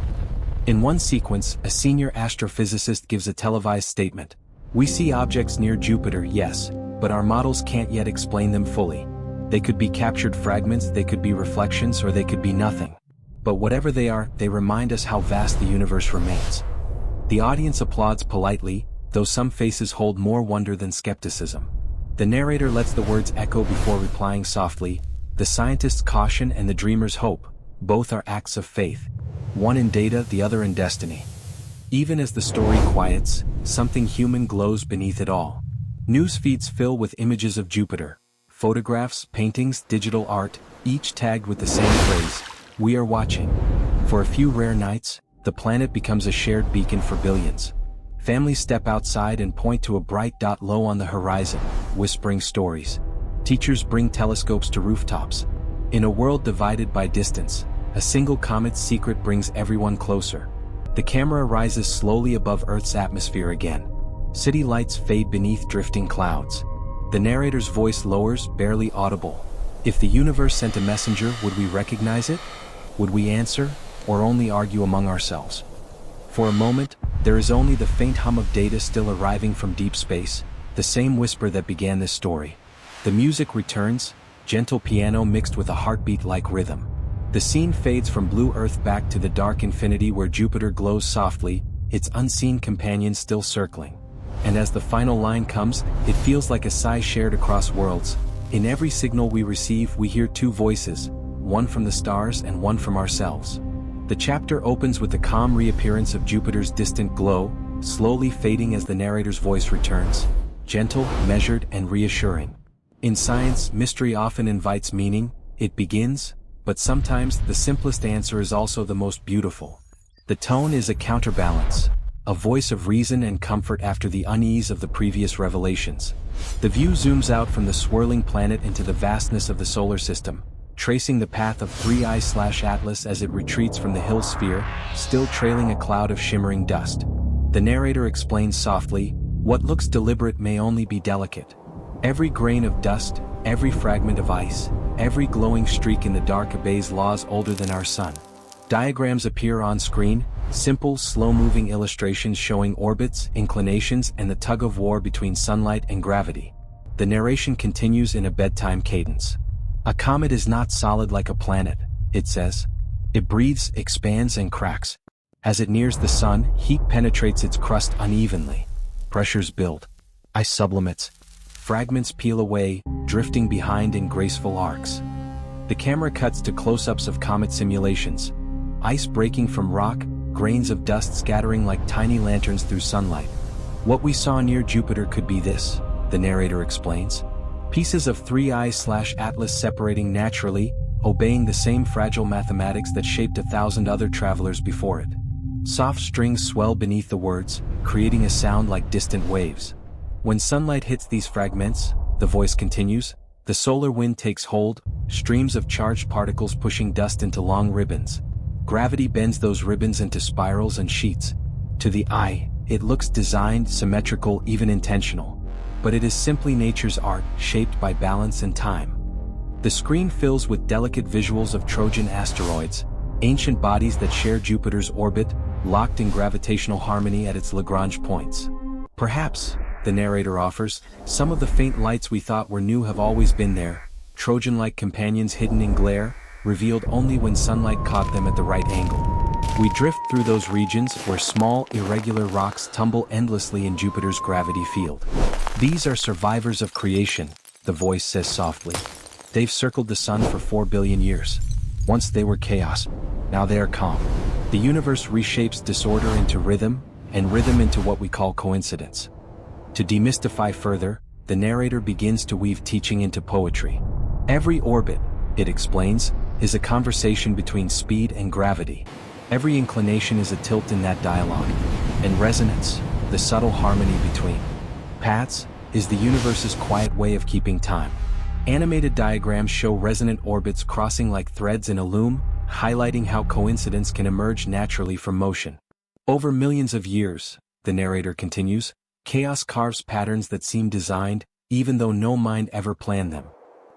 In one sequence, a senior astrophysicist gives a televised statement. We see objects near Jupiter, yes, but our models can't yet explain them fully. They could be captured fragments, they could be reflections, or they could be nothing. But whatever they are, they remind us how vast the universe remains. The audience applauds politely, though some faces hold more wonder than skepticism. The narrator lets the words echo before replying softly, the scientist's caution and the dreamer's hope, both are acts of faith. One in data, the other in destiny. Even as the story quiets, something human glows beneath it all. News feeds fill with images of Jupiter. Photographs, paintings, digital art, each tagged with the same phrase, we are watching. For a few rare nights, the planet becomes a shared beacon for billions. Families step outside and point to a bright dot low on the horizon, whispering stories. Teachers bring telescopes to rooftops. In a world divided by distance, a single comet's secret brings everyone closer. The camera rises slowly above Earth's atmosphere again. City lights fade beneath drifting clouds. The narrator's voice lowers, barely audible. If the universe sent a messenger, would we recognize it? Would we answer, or only argue among ourselves? For a moment, there is only the faint hum of data still arriving from deep space, the same whisper that began this story. The music returns, gentle piano mixed with a heartbeat-like rhythm. The scene fades from blue Earth back to the dark infinity where Jupiter glows softly, its unseen companion still circling. And as the final line comes, it feels like a sigh shared across worlds. In every signal we receive, we hear two voices, one from the stars and one from ourselves. The chapter opens with the calm reappearance of Jupiter's distant glow, slowly fading as the narrator's voice returns, gentle, measured, and reassuring. In science, mystery often invites meaning, it begins, but sometimes the simplest answer is also the most beautiful. The tone is a counterbalance, a voice of reason and comfort after the unease of the previous revelations. The view zooms out from the swirling planet into the vastness of the solar system, tracing the path of 3I/Atlas as it retreats from the hill sphere, still trailing a cloud of shimmering dust. The narrator explains softly, "What looks deliberate may only be delicate. Every grain of dust, every fragment of ice, every glowing streak in the dark obeys laws older than our sun." Diagrams appear on screen, simple, slow-moving illustrations showing orbits, inclinations, and the tug-of-war between sunlight and gravity. The narration continues in a bedtime cadence. "A comet is not solid like a planet," it says. "It breathes, expands, and cracks. As it nears the sun, heat penetrates its crust unevenly. Pressures build. Ice sublimates. Fragments peel away, drifting behind in graceful arcs." The camera cuts to close-ups of comet simulations. Ice breaking from rock, grains of dust scattering like tiny lanterns through sunlight. "What we saw near Jupiter could be this," the narrator explains. "Pieces of 3I/Atlas separating naturally, obeying the same fragile mathematics that shaped 1,000 other travelers before it." Soft strings swell beneath the words, creating a sound like distant waves. "When sunlight hits these fragments," the voice continues, "the solar wind takes hold, streams of charged particles pushing dust into long ribbons. Gravity bends those ribbons into spirals and sheets. To the eye, it looks designed, symmetrical, even intentional. But it is simply nature's art, shaped by balance and time." The screen fills with delicate visuals of Trojan asteroids, ancient bodies that share Jupiter's orbit, locked in gravitational harmony at its Lagrange points. "Perhaps," the narrator offers, "some of the faint lights we thought were new have always been there, Trojan-like companions hidden in glare, revealed only when sunlight caught them at the right angle. We drift through those regions where small, irregular rocks tumble endlessly in Jupiter's gravity field. These are survivors of creation," the voice says softly. "They've circled the sun for 4 billion years. Once they were chaos, now they are calm. The universe reshapes disorder into rhythm, and rhythm into what we call coincidence." To demystify further, the narrator begins to weave teaching into poetry. "Every orbit," it explains, "is a conversation between speed and gravity. Every inclination is a tilt in that dialogue. And resonance, the subtle harmony between paths, is the universe's quiet way of keeping time." Animated diagrams show resonant orbits crossing like threads in a loom, highlighting how coincidence can emerge naturally from motion. "Over millions of years," the narrator continues, "chaos carves patterns that seem designed, even though no mind ever planned them.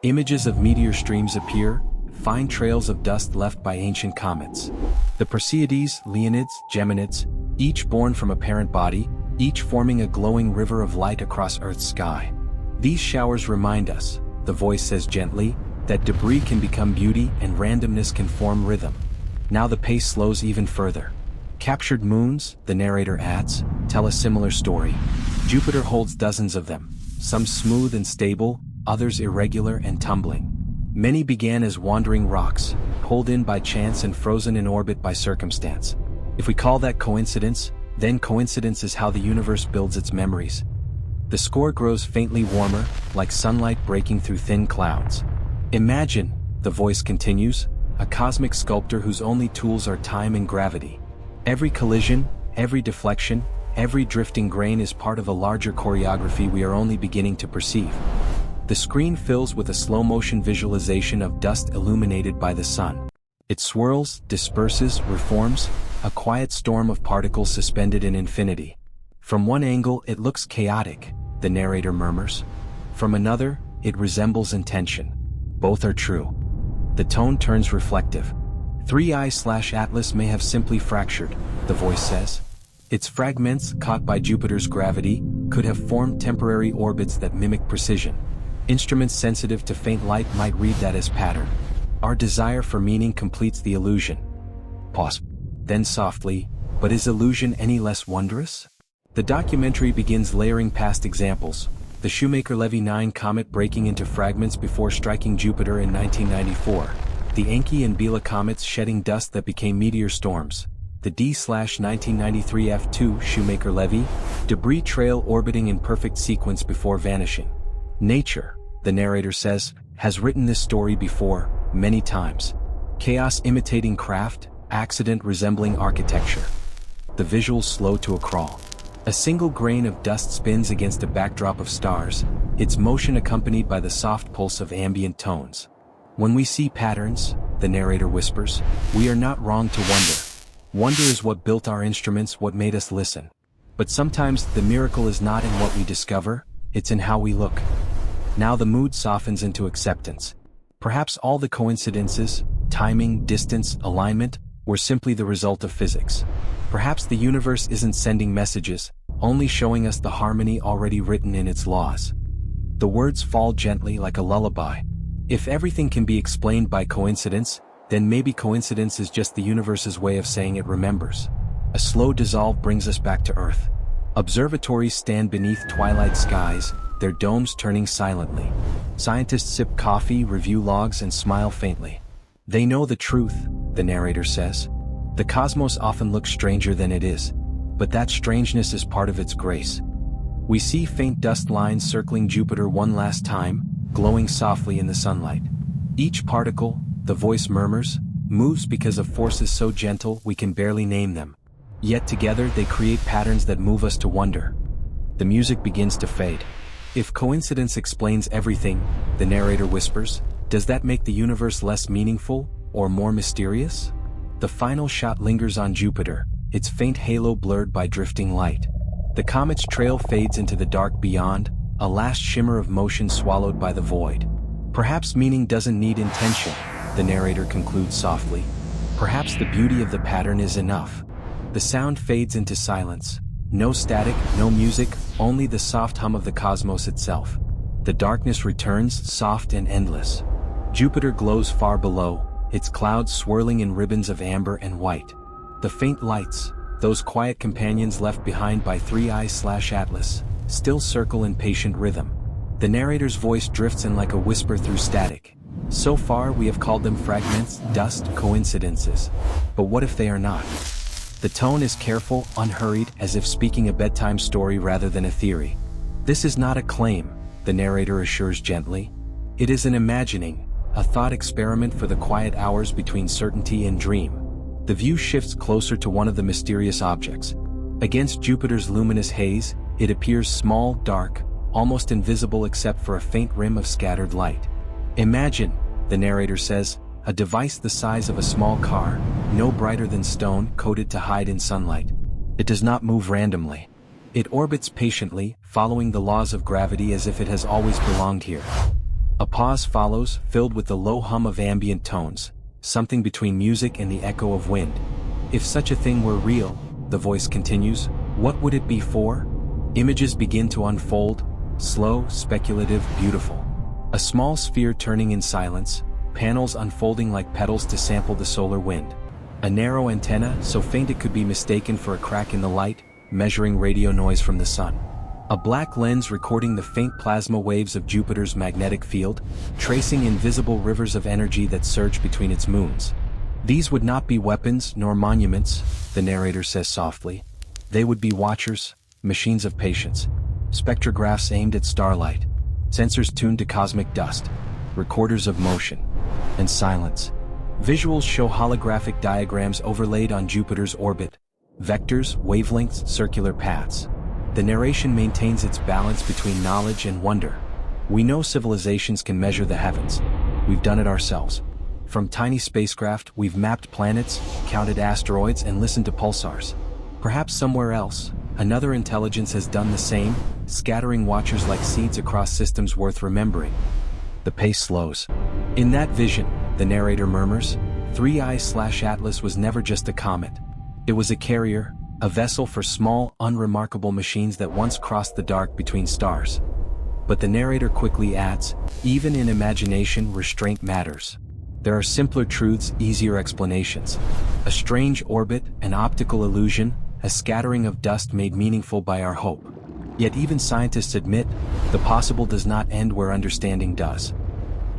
Images of meteor streams appear, fine trails of dust left by ancient comets. The Perseids, Leonids, Geminids, each born from a parent body, each forming a glowing river of light across Earth's sky. These showers remind us," the voice says gently, "that debris can become beauty and randomness can form rhythm." Now the pace slows even further. "Captured moons," the narrator adds, "tell a similar story. Jupiter holds dozens of them, some smooth and stable, others irregular and tumbling. Many began as wandering rocks, pulled in by chance and frozen in orbit by circumstance. If we call that coincidence, then coincidence is how the universe builds its memories." The score grows faintly warmer, like sunlight breaking through thin clouds. "Imagine," the voice continues, "a cosmic sculptor whose only tools are time and gravity. Every collision, every deflection, every drifting grain is part of a larger choreography we are only beginning to perceive." The screen fills with a slow-motion visualization of dust illuminated by the sun. It swirls, disperses, reforms, a quiet storm of particles suspended in infinity. "From one angle it looks chaotic," the narrator murmurs. "From another, it resembles intention. Both are true." The tone turns reflective. 3I/Atlas may have simply fractured," the voice says. "Its fragments, caught by Jupiter's gravity, could have formed temporary orbits that mimic precision. Instruments sensitive to faint light might read that as pattern. Our desire for meaning completes the illusion." Pause. Then softly, "But is illusion any less wondrous?" The documentary begins layering past examples. The Shoemaker-Levy 9 comet breaking into fragments before striking Jupiter in 1994. The Encke and Biela comets shedding dust that became meteor storms. The D/1993 F2 Shoemaker-Levy debris trail orbiting in perfect sequence before vanishing. "Nature," the narrator says, "has written this story before, many times. Chaos imitating craft, accident resembling architecture. the visuals slow to a crawl. A single grain of dust spins against a backdrop of stars, its motion accompanied by the soft pulse of ambient tones. When we see patterns, the narrator whispers, we are not wrong to wonder. Wonder is what built our instruments, what made us listen. But sometimes the miracle is not in what we discover, it's in how we look. Now the mood softens into acceptance. Perhaps all the coincidences, timing, distance, alignment, were simply the result of physics. Perhaps the universe isn't sending messages, only showing us the harmony already written in its laws. The words fall gently like a lullaby. If everything can be explained by coincidence, then maybe coincidence is just the universe's way of saying it remembers. A slow dissolve brings us back to Earth. Observatories stand beneath twilight skies, their domes turning silently. Scientists sip coffee, review logs, and smile faintly. They know the truth, the narrator says. The cosmos often looks stranger than it is, but that strangeness is part of its grace. We see faint dust lines circling Jupiter one last time, glowing softly in the sunlight. Each particle, the voice murmurs, moves because of forces so gentle we can barely name them. Yet together they create patterns that move us to wonder. The music begins to fade. If coincidence explains everything, the narrator whispers, does that make the universe less meaningful, or more mysterious? The final shot lingers on Jupiter, its faint halo blurred by drifting light. The comet's trail fades into the dark beyond, a last shimmer of motion swallowed by the void. Perhaps meaning doesn't need intention, the narrator concludes softly. Perhaps the beauty of the pattern is enough. The sound fades into silence. No static, no music, only the soft hum of the cosmos itself. The darkness returns, soft and endless. Jupiter glows far below, its clouds swirling in ribbons of amber and white. The faint lights, those quiet companions left behind by 3i/Atlas, still circle in patient rhythm. The narrator's voice drifts in like a whisper through static. So far we have called them fragments, dust, coincidences. But what if they are not? The tone is careful, unhurried, as if speaking a bedtime story rather than a theory. This is not a claim, the narrator assures gently. It is an imagining, a thought experiment for the quiet hours between certainty and dream. The view shifts closer to one of the mysterious objects. Against Jupiter's luminous haze, it appears small, dark, almost invisible except for a faint rim of scattered light. Imagine, the narrator says, a device the size of a small car, no brighter than stone, coated to hide in sunlight. It does not move randomly. It orbits patiently, following the laws of gravity as if it has always belonged here. A pause follows, filled with the low hum of ambient tones, something between music and the echo of wind. If such a thing were real, the voice continues, what would it be for? Images begin to unfold, slow, speculative, beautiful. A small sphere turning in silence, panels unfolding like petals to sample the solar wind. A narrow antenna, so faint it could be mistaken for a crack in the light, measuring radio noise from the sun. A black lens recording the faint plasma waves of Jupiter's magnetic field, tracing invisible rivers of energy that surge between its moons. These would not be weapons nor monuments, the narrator says softly. They would be watchers, machines of patience, spectrographs aimed at starlight, sensors tuned to cosmic dust, recorders of motion and silence. Visuals show holographic diagrams overlaid on Jupiter's orbit, vectors, wavelengths, circular paths. The narration maintains its balance between knowledge and wonder. We know civilizations can measure the heavens. We've done it ourselves. From tiny spacecraft, we've mapped planets, counted asteroids, and listened to pulsars. Perhaps somewhere else, another intelligence has done the same, scattering watchers like seeds across systems worth remembering. The pace slows. In that vision, the narrator murmurs, 3i/Atlas was never just a comet. It was a carrier, a vessel for small, unremarkable machines that once crossed the dark between stars. But the narrator quickly adds, even in imagination, restraint matters. There are simpler truths, easier explanations. A strange orbit, an optical illusion, a scattering of dust made meaningful by our hope. Yet even scientists admit, the possible does not end where understanding does.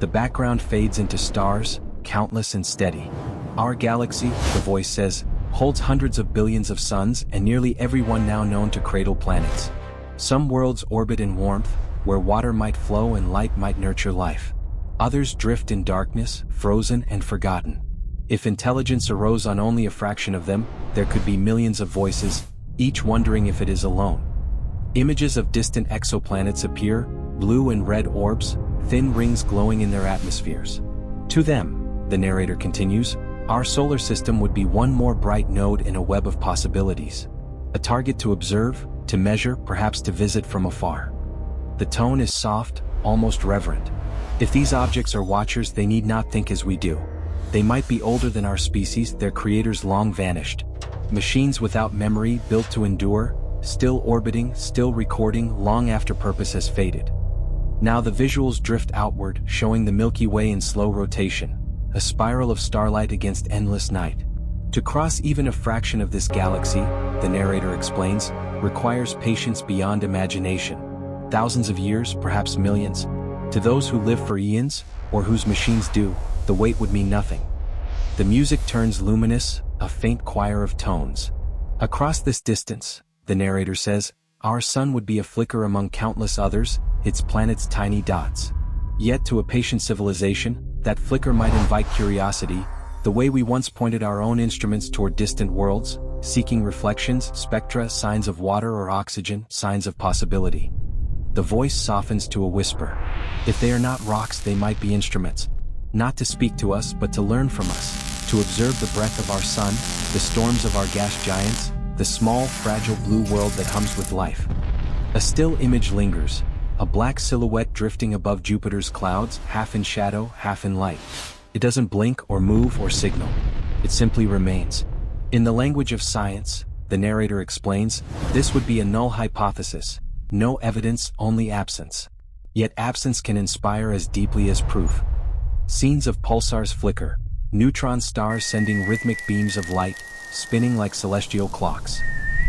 The background fades into stars, countless and steady. Our galaxy, the voice says, holds hundreds of billions of suns and nearly every one now known to cradle planets. Some worlds orbit in warmth, where water might flow and light might nurture life. Others drift in darkness, frozen and forgotten. If intelligence arose on only a fraction of them, there could be millions of voices, each wondering if it is alone. Images of distant exoplanets appear, blue and red orbs, thin rings glowing in their atmospheres. To them, the narrator continues, our solar system would be one more bright node in a web of possibilities. A target to observe, to measure, perhaps to visit from afar. The tone is soft, almost reverent. If these objects are watchers, they need not think as we do. They might be older than our species, their creators long vanished. Machines without memory, built to endure, still orbiting, still recording, long after purpose has faded. Now the visuals drift outward, showing the Milky Way in slow rotation, a spiral of starlight against endless night. To cross even a fraction of this galaxy, the narrator explains, requires patience beyond imagination. Thousands of years, perhaps millions. To those who live for eons, or whose machines do, the wait would mean nothing. The music turns luminous, a faint choir of tones. Across this distance, the narrator says, our sun would be a flicker among countless others, its planets tiny dots. Yet to a patient civilization, that flicker might invite curiosity, the way we once pointed our own instruments toward distant worlds, seeking reflections, spectra, signs of water or oxygen, signs of possibility. The voice softens to a whisper. If they are not rocks, they might be instruments. Not to speak to us, but to learn from us, to observe the breath of our sun, the storms of our gas giants, the small, fragile blue world that hums with life. A still image lingers, a black silhouette drifting above Jupiter's clouds, half in shadow, half in light. It doesn't blink or move or signal. It simply remains. In the language of science, the narrator explains, this would be a null hypothesis. No evidence, only absence. Yet absence can inspire as deeply as proof. Scenes of pulsars flicker, neutron stars sending rhythmic beams of light, spinning like celestial clocks.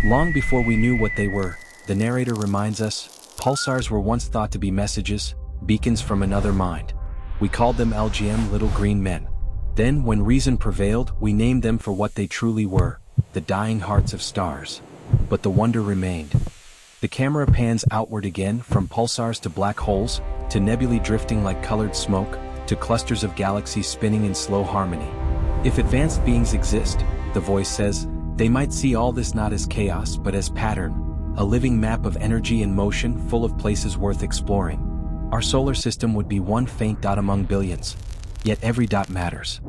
Long before we knew what they were, the narrator reminds us, pulsars were once thought to be messages, beacons from another mind. We called them LGM, little green men. Then, when reason prevailed, we named them for what they truly were, the dying hearts of stars. But the wonder remained. The camera pans outward again, from pulsars to black holes, to nebulae drifting like colored smoke, to clusters of galaxies spinning in slow harmony. If advanced beings exist, the voice says, they might see all this not as chaos but as pattern, a living map of energy and motion full of places worth exploring. Our solar system would be one faint dot among billions, yet every dot matters.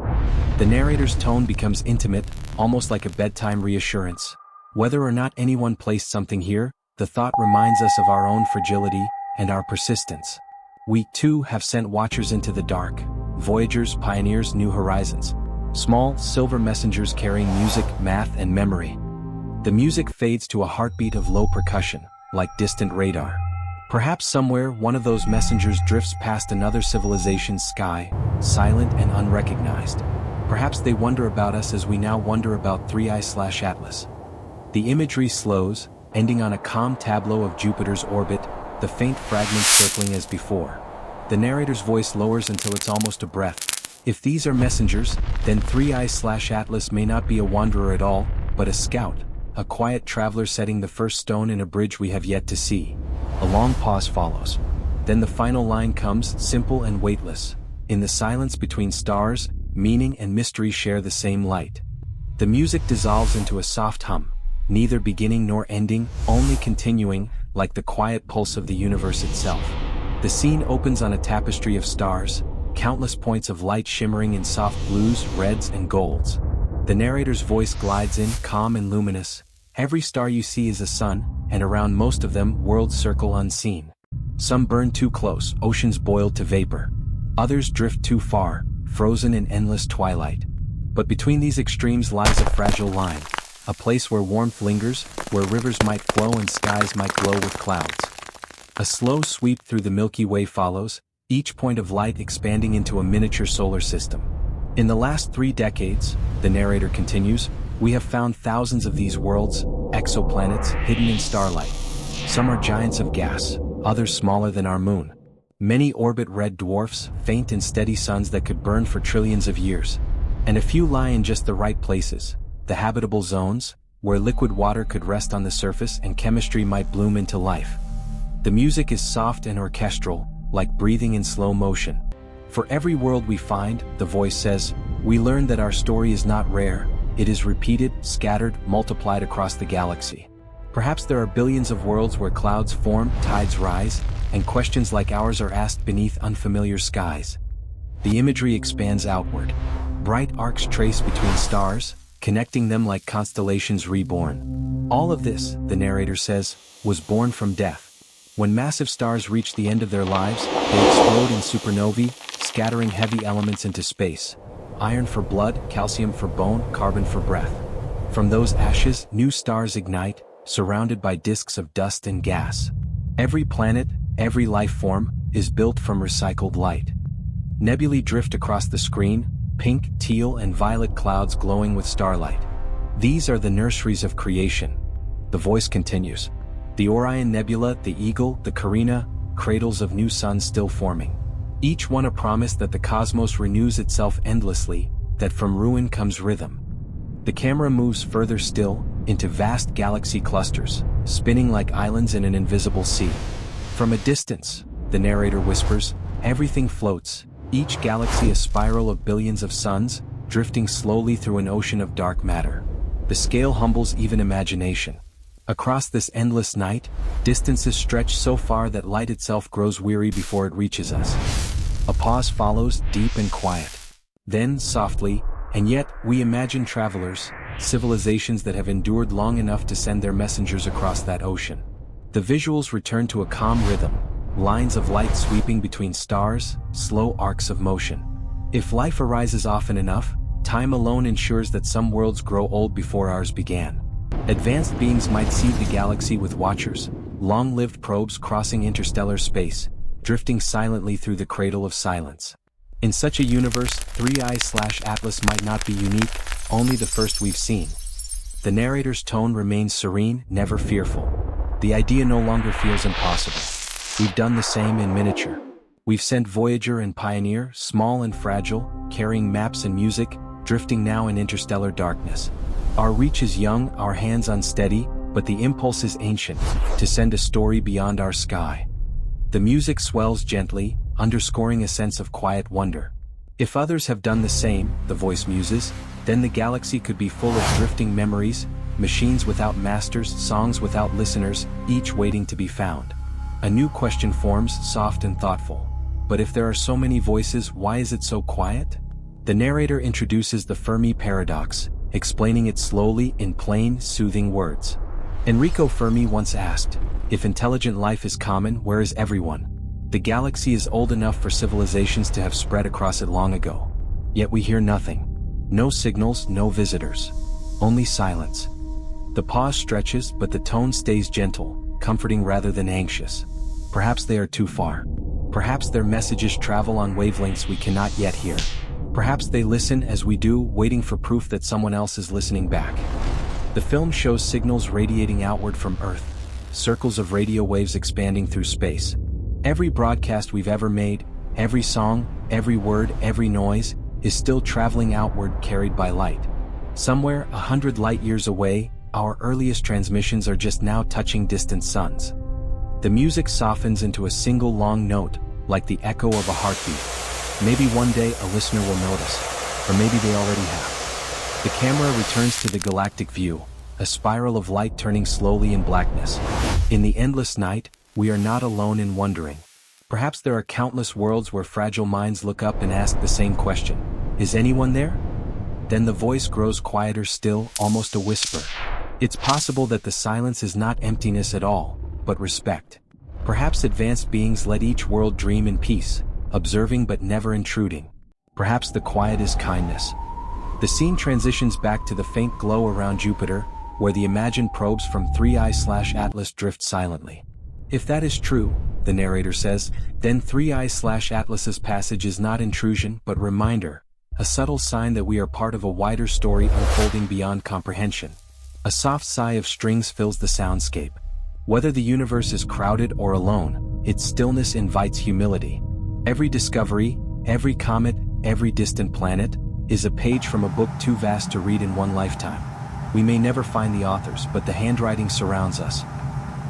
The narrator's tone becomes intimate, almost like a bedtime reassurance. Whether or not anyone placed something here, the thought reminds us of our own fragility and our persistence. We, too, have sent watchers into the dark, voyagers, pioneers, new horizons. Small, silver messengers carrying music, math, and memory. The music fades to a heartbeat of low percussion, like distant radar. Perhaps somewhere, one of those messengers drifts past another civilization's sky, silent and unrecognized. Perhaps they wonder about us as we now wonder about 3I/Atlas. The imagery slows, ending on a calm tableau of Jupiter's orbit, the faint fragments circling as before. The narrator's voice lowers until it's almost a breath. If these are messengers, then 3I/Atlas may not be a wanderer at all, but a scout, a quiet traveler setting the first stone in a bridge we have yet to see. A long pause follows. Then the final line comes, simple and weightless. In the silence between stars, meaning and mystery share the same light. The music dissolves into a soft hum, neither beginning nor ending, only continuing, like the quiet pulse of the universe itself. The scene opens on a tapestry of stars, countless points of light shimmering in soft blues, reds, and golds. The narrator's voice glides in, calm and luminous. Every star you see is a sun, and around most of them, worlds circle unseen. Some burn too close, oceans boil to vapor. Others drift too far, frozen in endless twilight. But between these extremes lies a fragile line, a place where warmth lingers, where rivers might flow and skies might glow with clouds. A slow sweep through the Milky Way follows, each point of light expanding into a miniature solar system. In the last 3 decades, the narrator continues, we have found thousands of these worlds, exoplanets, hidden in starlight. Some are giants of gas, others smaller than our moon. Many orbit red dwarfs, faint and steady suns that could burn for trillions of years. And a few lie in just the right places, the habitable zones, where liquid water could rest on the surface and chemistry might bloom into life. The music is soft and orchestral, like breathing in slow motion. For every world we find, the voice says, We learn that our story is not rare, it is repeated, scattered, multiplied across the galaxy. Perhaps there are billions of worlds where clouds form, tides rise, and questions like ours are asked beneath unfamiliar skies. The imagery expands outward. Bright arcs trace between stars, connecting them like constellations reborn. All of this, the narrator says, was born from death. When massive stars reach the end of their lives, they explode in supernovae, scattering heavy elements into space. Iron for blood, calcium for bone, carbon for breath. From those ashes, new stars ignite, surrounded by disks of dust and gas. Every planet, every life form, is built from recycled light. Nebulae drift across the screen, pink, teal, and violet clouds glowing with starlight. These are the nurseries of creation. The voice continues. The Orion Nebula, the Eagle, the Carina, cradles of new suns still forming. Each one a promise that the cosmos renews itself endlessly, that from ruin comes rhythm. The camera moves further still, into vast galaxy clusters, spinning like islands in an invisible sea. From a distance, the narrator whispers, everything floats, each galaxy a spiral of billions of suns, drifting slowly through an ocean of dark matter. The scale humbles even imagination. Across this endless night, distances stretch so far that light itself grows weary before it reaches us. A pause follows, deep and quiet. Then, softly, and yet, we imagine travelers, civilizations that have endured long enough to send their messengers across that ocean. The visuals return to a calm rhythm, lines of light sweeping between stars, slow arcs of motion. If life arises often enough, time alone ensures that some worlds grow old before ours began. Advanced beings might seed the galaxy with watchers, long-lived probes crossing interstellar space, drifting silently through the cradle of silence. In such a universe, 3I/Atlas might not be unique, only the first we've seen. The narrator's tone remains serene, never fearful. The idea no longer feels impossible. We've done the same in miniature. We've sent Voyager and Pioneer, small and fragile, carrying maps and music, drifting now in interstellar darkness. Our reach is young, our hands unsteady, but the impulse is ancient, to send a story beyond our sky. The music swells gently, underscoring a sense of quiet wonder. If others have done the same, the voice muses, then the galaxy could be full of drifting memories, machines without masters, songs without listeners, each waiting to be found. A new question forms, soft and thoughtful. But if there are so many voices, why is it so quiet? The narrator introduces the Fermi paradox, explaining it slowly in plain, soothing words. Enrico Fermi once asked, if intelligent life is common, where is everyone? The galaxy is old enough for civilizations to have spread across it long ago. Yet we hear nothing. No signals, no visitors. Only silence. The pause stretches, but the tone stays gentle, comforting rather than anxious. Perhaps they are too far. Perhaps their messages travel on wavelengths we cannot yet hear. Perhaps they listen as we do, waiting for proof that someone else is listening back. The film shows signals radiating outward from Earth, circles of radio waves expanding through space. Every broadcast we've ever made, every song, every word, every noise, is still traveling outward, carried by light. Somewhere 100 light-years away, our earliest transmissions are just now touching distant suns. The music softens into a single long note, like the echo of a heartbeat. Maybe one day a listener will notice, or maybe they already have. The camera returns to the galactic view, a spiral of light turning slowly in blackness. In the endless night, we are not alone in wondering. Perhaps there are countless worlds where fragile minds look up and ask the same question. Is anyone there? Then the voice grows quieter still, almost a whisper. It's possible that the silence is not emptiness at all, but respect. Perhaps advanced beings let each world dream in peace, observing but never intruding. Perhaps the quiet is kindness. The scene transitions back to the faint glow around Jupiter, where the imagined probes from 3I/Atlas drift silently. If that is true, the narrator says, then 3I/Atlas's passage is not intrusion but reminder, a subtle sign that we are part of a wider story unfolding beyond comprehension. A soft sigh of strings fills the soundscape. Whether the universe is crowded or alone, its stillness invites humility. Every discovery, every comet, every distant planet, is a page from a book too vast to read in one lifetime. We may never find the authors, but the handwriting surrounds us.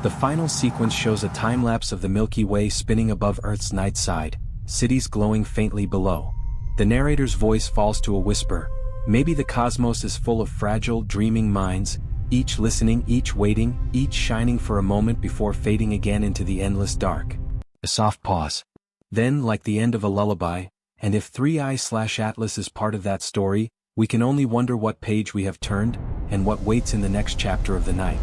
The final sequence shows a time-lapse of the Milky Way spinning above Earth's night side, cities glowing faintly below. The narrator's voice falls to a whisper. Maybe the cosmos is full of fragile, dreaming minds, each listening, each waiting, each shining for a moment before fading again into the endless dark. A soft pause. Then, like the end of a lullaby, and if 3i/Atlas is part of that story, we can only wonder what page we have turned, and what waits in the next chapter of the night.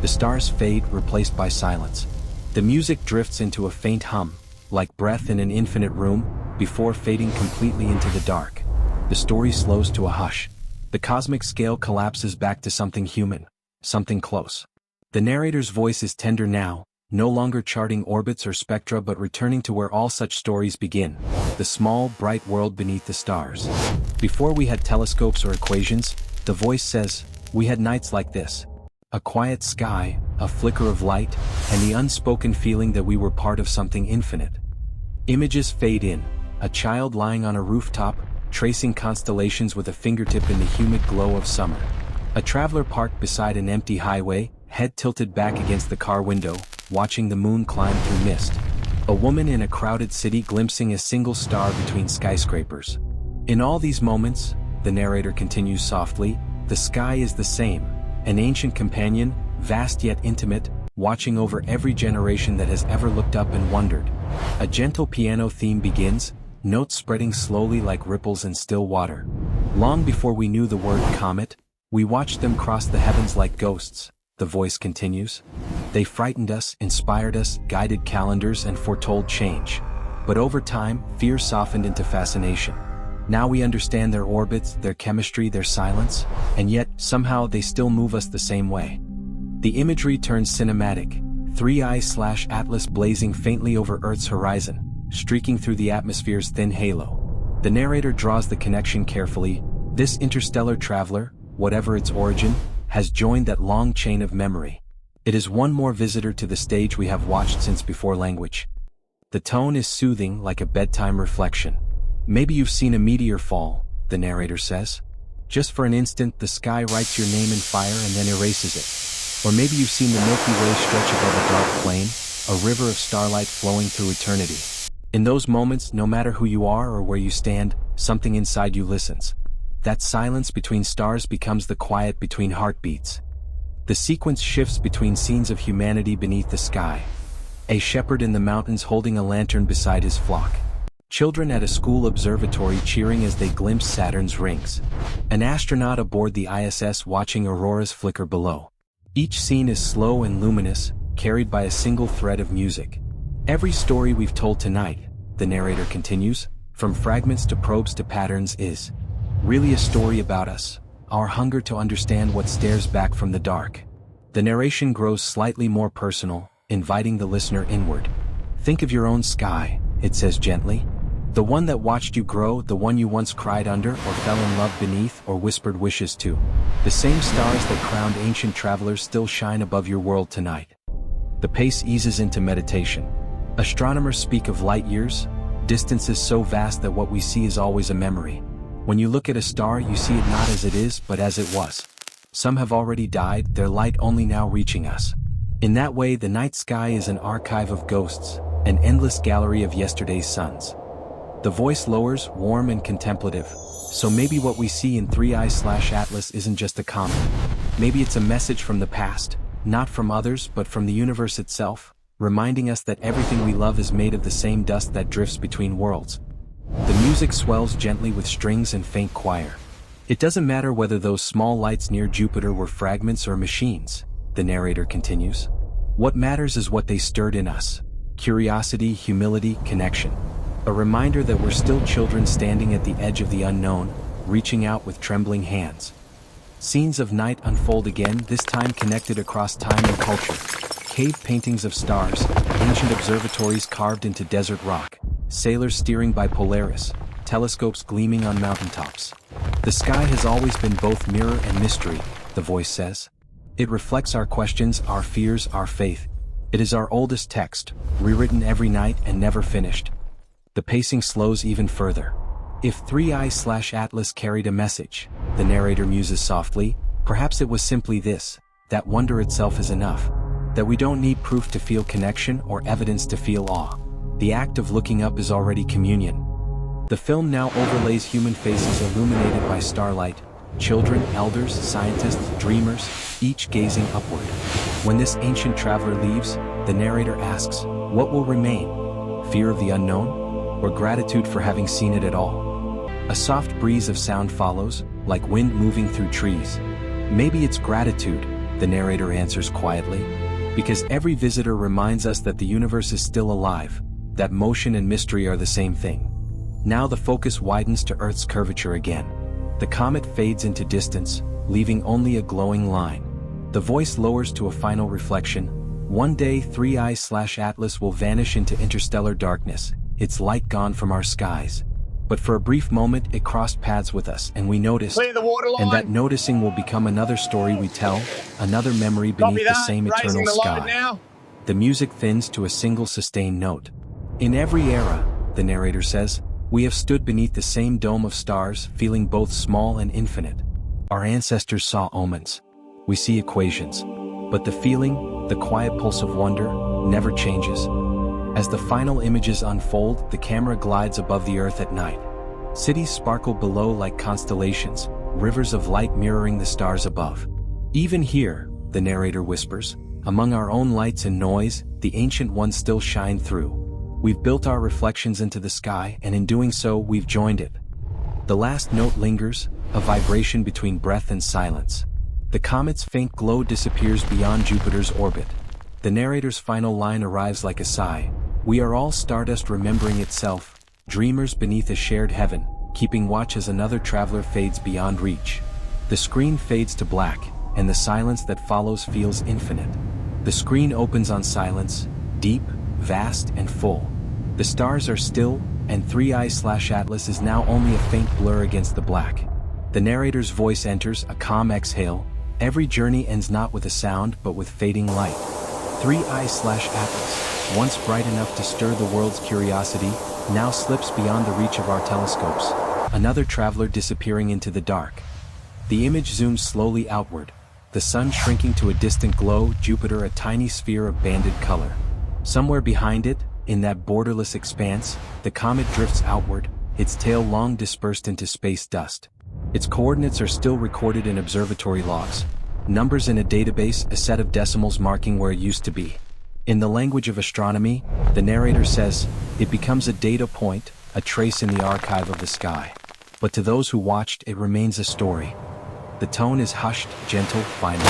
The stars fade, replaced by silence. The music drifts into a faint hum, like breath in an infinite room, before fading completely into the dark. The story slows to a hush. The cosmic scale collapses back to something human, something close. The narrator's voice is tender now, no longer charting orbits or spectra but returning to where all such stories begin, the small, bright world beneath the stars. Before we had telescopes or equations, the voice says, we had nights like this. A quiet sky, a flicker of light, and the unspoken feeling that we were part of something infinite. Images fade in, a child lying on a rooftop, tracing constellations with a fingertip in the humid glow of summer. A traveler parked beside an empty highway, head tilted back against the car window, watching the moon climb through mist. A woman in a crowded city glimpsing a single star between skyscrapers. In all these moments, the narrator continues softly, the sky is the same, an ancient companion, vast yet intimate, watching over every generation that has ever looked up and wondered. A gentle piano theme begins, notes spreading slowly like ripples in still water. Long before we knew the word comet, we watched them cross the heavens like ghosts, the voice continues. They frightened us, inspired us, guided calendars and foretold change. But over time, fear softened into fascination. Now we understand their orbits, their chemistry, their silence, and yet, somehow they still move us the same way. The imagery turns cinematic, 3i/Atlas blazing faintly over Earth's horizon, streaking through the atmosphere's thin halo. The narrator draws the connection carefully. This interstellar traveler, whatever its origin, has joined that long chain of memory. It is one more visitor to the stage we have watched since before language. The tone is soothing like a bedtime reflection. Maybe you've seen a meteor fall, the narrator says. Just for an instant the sky writes your name in fire and then erases it. Or maybe you've seen the Milky Way stretch above a dark plain, a river of starlight flowing through eternity. In those moments, no matter who you are or where you stand, something inside you listens. That silence between stars becomes the quiet between heartbeats. The sequence shifts between scenes of humanity beneath the sky. A shepherd in the mountains holding a lantern beside his flock. Children at a school observatory cheering as they glimpse Saturn's rings. An astronaut aboard the ISS watching auroras flicker below. Each scene is slow and luminous, carried by a single thread of music. Every story we've told tonight, the narrator continues, from fragments to probes to patterns is really a story about us, our hunger to understand what stares back from the dark. The narration grows slightly more personal, inviting the listener inward. Think of your own sky, it says gently. The one that watched you grow, the one you once cried under or fell in love beneath or whispered wishes to. The same stars that crowned ancient travelers still shine above your world tonight. The pace eases into meditation. Astronomers speak of light years, distances so vast that what we see is always a memory. When you look at a star you see it not as it is but as it was. Some have already died, their light only now reaching us. In that way the night sky is an archive of ghosts, an endless gallery of yesterday's suns. The voice lowers, warm and contemplative. So maybe what we see in 3i/Atlas isn't just a comet. Maybe it's a message from the past, not from others but from the universe itself, reminding us that everything we love is made of the same dust that drifts between worlds. The music swells gently with strings and faint choir. It doesn't matter whether those small lights near Jupiter were fragments or machines, the narrator continues. What matters is what they stirred in us. Curiosity, humility, connection. A reminder that we're still children standing at the edge of the unknown, reaching out with trembling hands. Scenes of night unfold again, this time connected across time and culture. Cave paintings of stars, ancient observatories carved into desert rock, sailors steering by Polaris, telescopes gleaming on mountaintops. The sky has always been both mirror and mystery, the voice says. It reflects our questions, our fears, our faith. It is our oldest text, rewritten every night and never finished. The pacing slows even further. If 3i/Atlas carried a message, the narrator muses softly, perhaps it was simply this, that wonder itself is enough. That we don't need proof to feel connection or evidence to feel awe. The act of looking up is already communion. The film now overlays human faces illuminated by starlight, children, elders, scientists, dreamers, each gazing upward. When this ancient traveler leaves, the narrator asks, what will remain? Fear of the unknown? Or gratitude for having seen it at all? A soft breeze of sound follows, like wind moving through trees. Maybe it's gratitude, the narrator answers quietly, because every visitor reminds us that the universe is still alive, that motion and mystery are the same thing. Now the focus widens to Earth's curvature again. The comet fades into distance, leaving only a glowing line. The voice lowers to a final reflection. One day 3I/Atlas will vanish into interstellar darkness, its light gone from our skies. But for a brief moment it crossed paths with us and we noticed, Clear the waterline. and that noticing will become another story we tell, another memory beneath the same eternal sky. Now. The music thins to a single sustained note. In every era, the narrator says, we have stood beneath the same dome of stars, feeling both small and infinite. Our ancestors saw omens. We see equations. But the feeling, the quiet pulse of wonder, never changes. As the final images unfold, the camera glides above the Earth at night. Cities sparkle below like constellations, rivers of light mirroring the stars above. Even here, the narrator whispers, among our own lights and noise, the ancient ones still shine through. We've built our reflections into the sky, and in doing so, we've joined it. The last note lingers, a vibration between breath and silence. The comet's faint glow disappears beyond Jupiter's orbit. The narrator's final line arrives like a sigh. We are all stardust remembering itself, dreamers beneath a shared heaven, keeping watch as another traveler fades beyond reach. The screen fades to black, and the silence that follows feels infinite. The screen opens on silence, deep, vast, and full. The stars are still, and 3I/Atlas is now only a faint blur against the black. The narrator's voice enters, a calm exhale. Every journey ends not with a sound, but with fading light. 3I/Atlas, once bright enough to stir the world's curiosity, now slips beyond the reach of our telescopes, another traveler disappearing into the dark. The image zooms slowly outward, the sun shrinking to a distant glow, Jupiter a tiny sphere of banded color. Somewhere behind it, in that borderless expanse, the comet drifts outward, its tail long dispersed into space dust. Its coordinates are still recorded in observatory logs. Numbers in a database, a set of decimals marking where it used to be. In the language of astronomy, the narrator says, it becomes a data point, a trace in the archive of the sky. But to those who watched, it remains a story. The tone is hushed, gentle, final.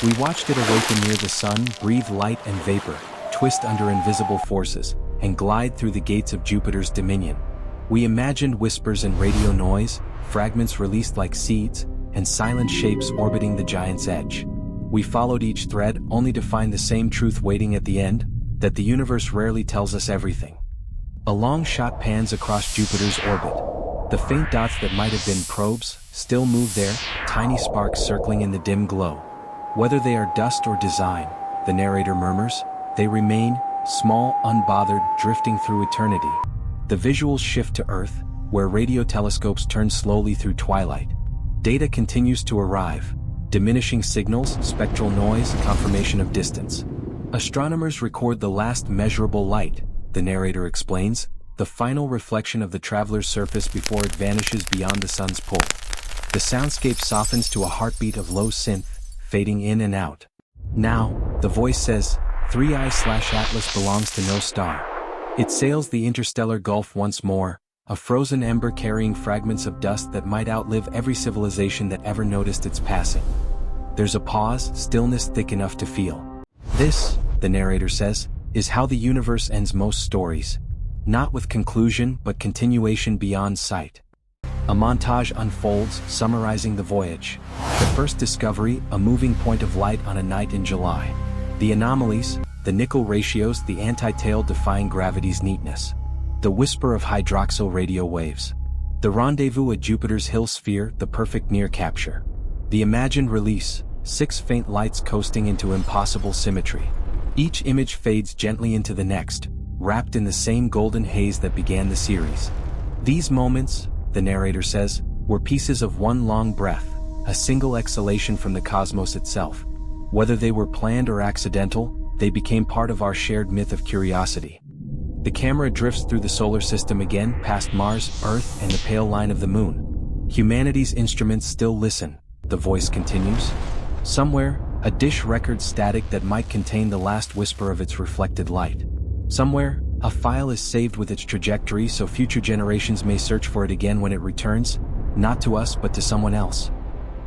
We watched it awaken near the sun, breathe light and vapor, twist under invisible forces, and glide through the gates of Jupiter's dominion. We imagined whispers and radio noise, fragments released like seeds, and silent shapes orbiting the giant's edge. We followed each thread only to find the same truth waiting at the end, that the universe rarely tells us everything. A long shot pans across Jupiter's orbit. The faint dots that might have been probes still move there, tiny sparks circling in the dim glow. Whether they are dust or design, the narrator murmurs, they remain, small, unbothered, drifting through eternity. The visuals shift to Earth, where radio telescopes turn slowly through twilight. Data continues to arrive, diminishing signals, spectral noise, confirmation of distance. Astronomers record the last measurable light, the narrator explains, the final reflection of the traveler's surface before it vanishes beyond the sun's pull. The soundscape softens to a heartbeat of low synth, fading in and out. Now, the voice says, 3I/Atlas belongs to no star. It sails the interstellar gulf once more, a frozen ember carrying fragments of dust that might outlive every civilization that ever noticed its passing. There's a pause, stillness thick enough to feel. This, the narrator says, is how the universe ends most stories. Not with conclusion, but continuation beyond sight. A montage unfolds, summarizing the voyage. The first discovery, a moving point of light on a night in July. The anomalies, the nickel ratios, the anti-tail defying gravity's neatness. The whisper of hydroxyl radio waves. The rendezvous at Jupiter's hill sphere, the perfect near capture. The imagined release, 6 faint lights coasting into impossible symmetry. Each image fades gently into the next, wrapped in the same golden haze that began the series. These moments, the narrator says, were pieces of one long breath, a single exhalation from the cosmos itself. Whether they were planned or accidental, they became part of our shared myth of curiosity. The camera drifts through the solar system again, past Mars, Earth, and the pale line of the moon. Humanity's instruments still listen, the voice continues. Somewhere, a dish records static that might contain the last whisper of its reflected light. Somewhere, a file is saved with its trajectory so future generations may search for it again when it returns, not to us but to someone else.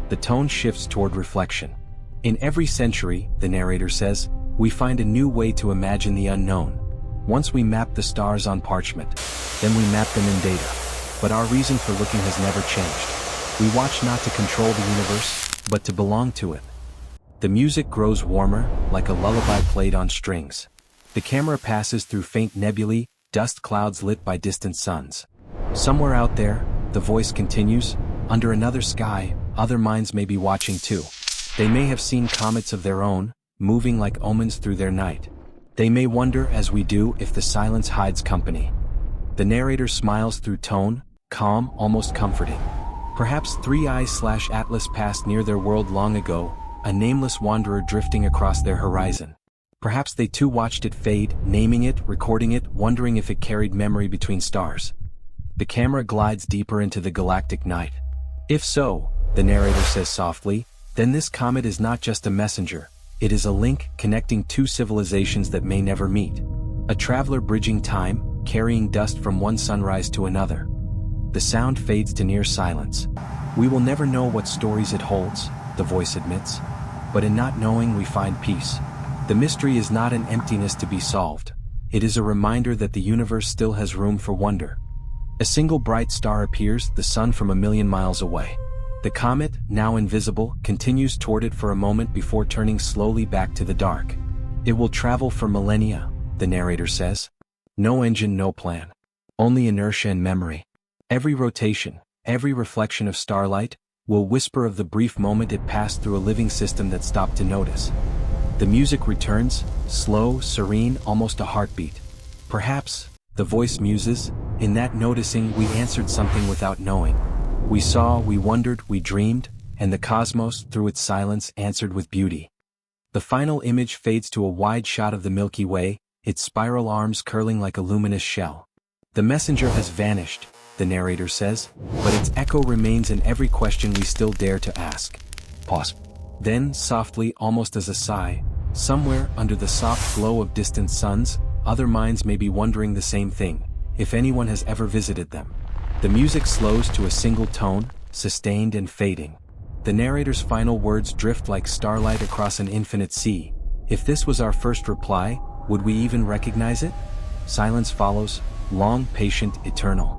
The tone shifts toward reflection. In every century, the narrator says, we find a new way to imagine the unknown. Once we map the stars on parchment, then we map them in data. But our reason for looking has never changed. We watch not to control the universe, but to belong to it. The music grows warmer, like a lullaby played on strings. The camera passes through faint nebulae, dust clouds lit by distant suns. Somewhere out there, the voice continues, under another sky, other minds may be watching too. They may have seen comets of their own, moving like omens through their night. They may wonder, as we do, if the silence hides company. The narrator smiles through tone, calm, almost comforting. Perhaps 3i/Atlas passed near their world long ago, a nameless wanderer drifting across their horizon. Perhaps they too watched it fade, naming it, recording it, wondering if it carried memory between stars. The camera glides deeper into the galactic night. If so, the narrator says softly, then this comet is not just a messenger, it is a link connecting two civilizations that may never meet. A traveler bridging time, carrying dust from one sunrise to another. The sound fades to near silence. We will never know what stories it holds, the voice admits. But in not knowing we find peace. The mystery is not an emptiness to be solved. It is a reminder that the universe still has room for wonder. A single bright star appears, the sun from a million miles away. The comet, now invisible, continues toward it for a moment before turning slowly back to the dark. It will travel for millennia, the narrator says. No engine, no plan. Only inertia and memory. Every rotation, every reflection of starlight, will whisper of the brief moment it passed through a living system that stopped to notice. The music returns, slow, serene, almost a heartbeat. Perhaps, the voice muses, in that noticing we answered something without knowing. We saw, we wondered, we dreamed, and the cosmos, through its silence, answered with beauty. The final image fades to a wide shot of the Milky Way, its spiral arms curling like a luminous shell. The messenger has vanished, the narrator says, but its echo remains in every question we still dare to ask. Pause. Then, softly, almost as a sigh, somewhere under the soft glow of distant suns, other minds may be wondering the same thing, if anyone has ever visited them. The music slows to a single tone, sustained and fading. The narrator's final words drift like starlight across an infinite sea. If this was our first reply, would we even recognize it? Silence follows, long, patient, eternal.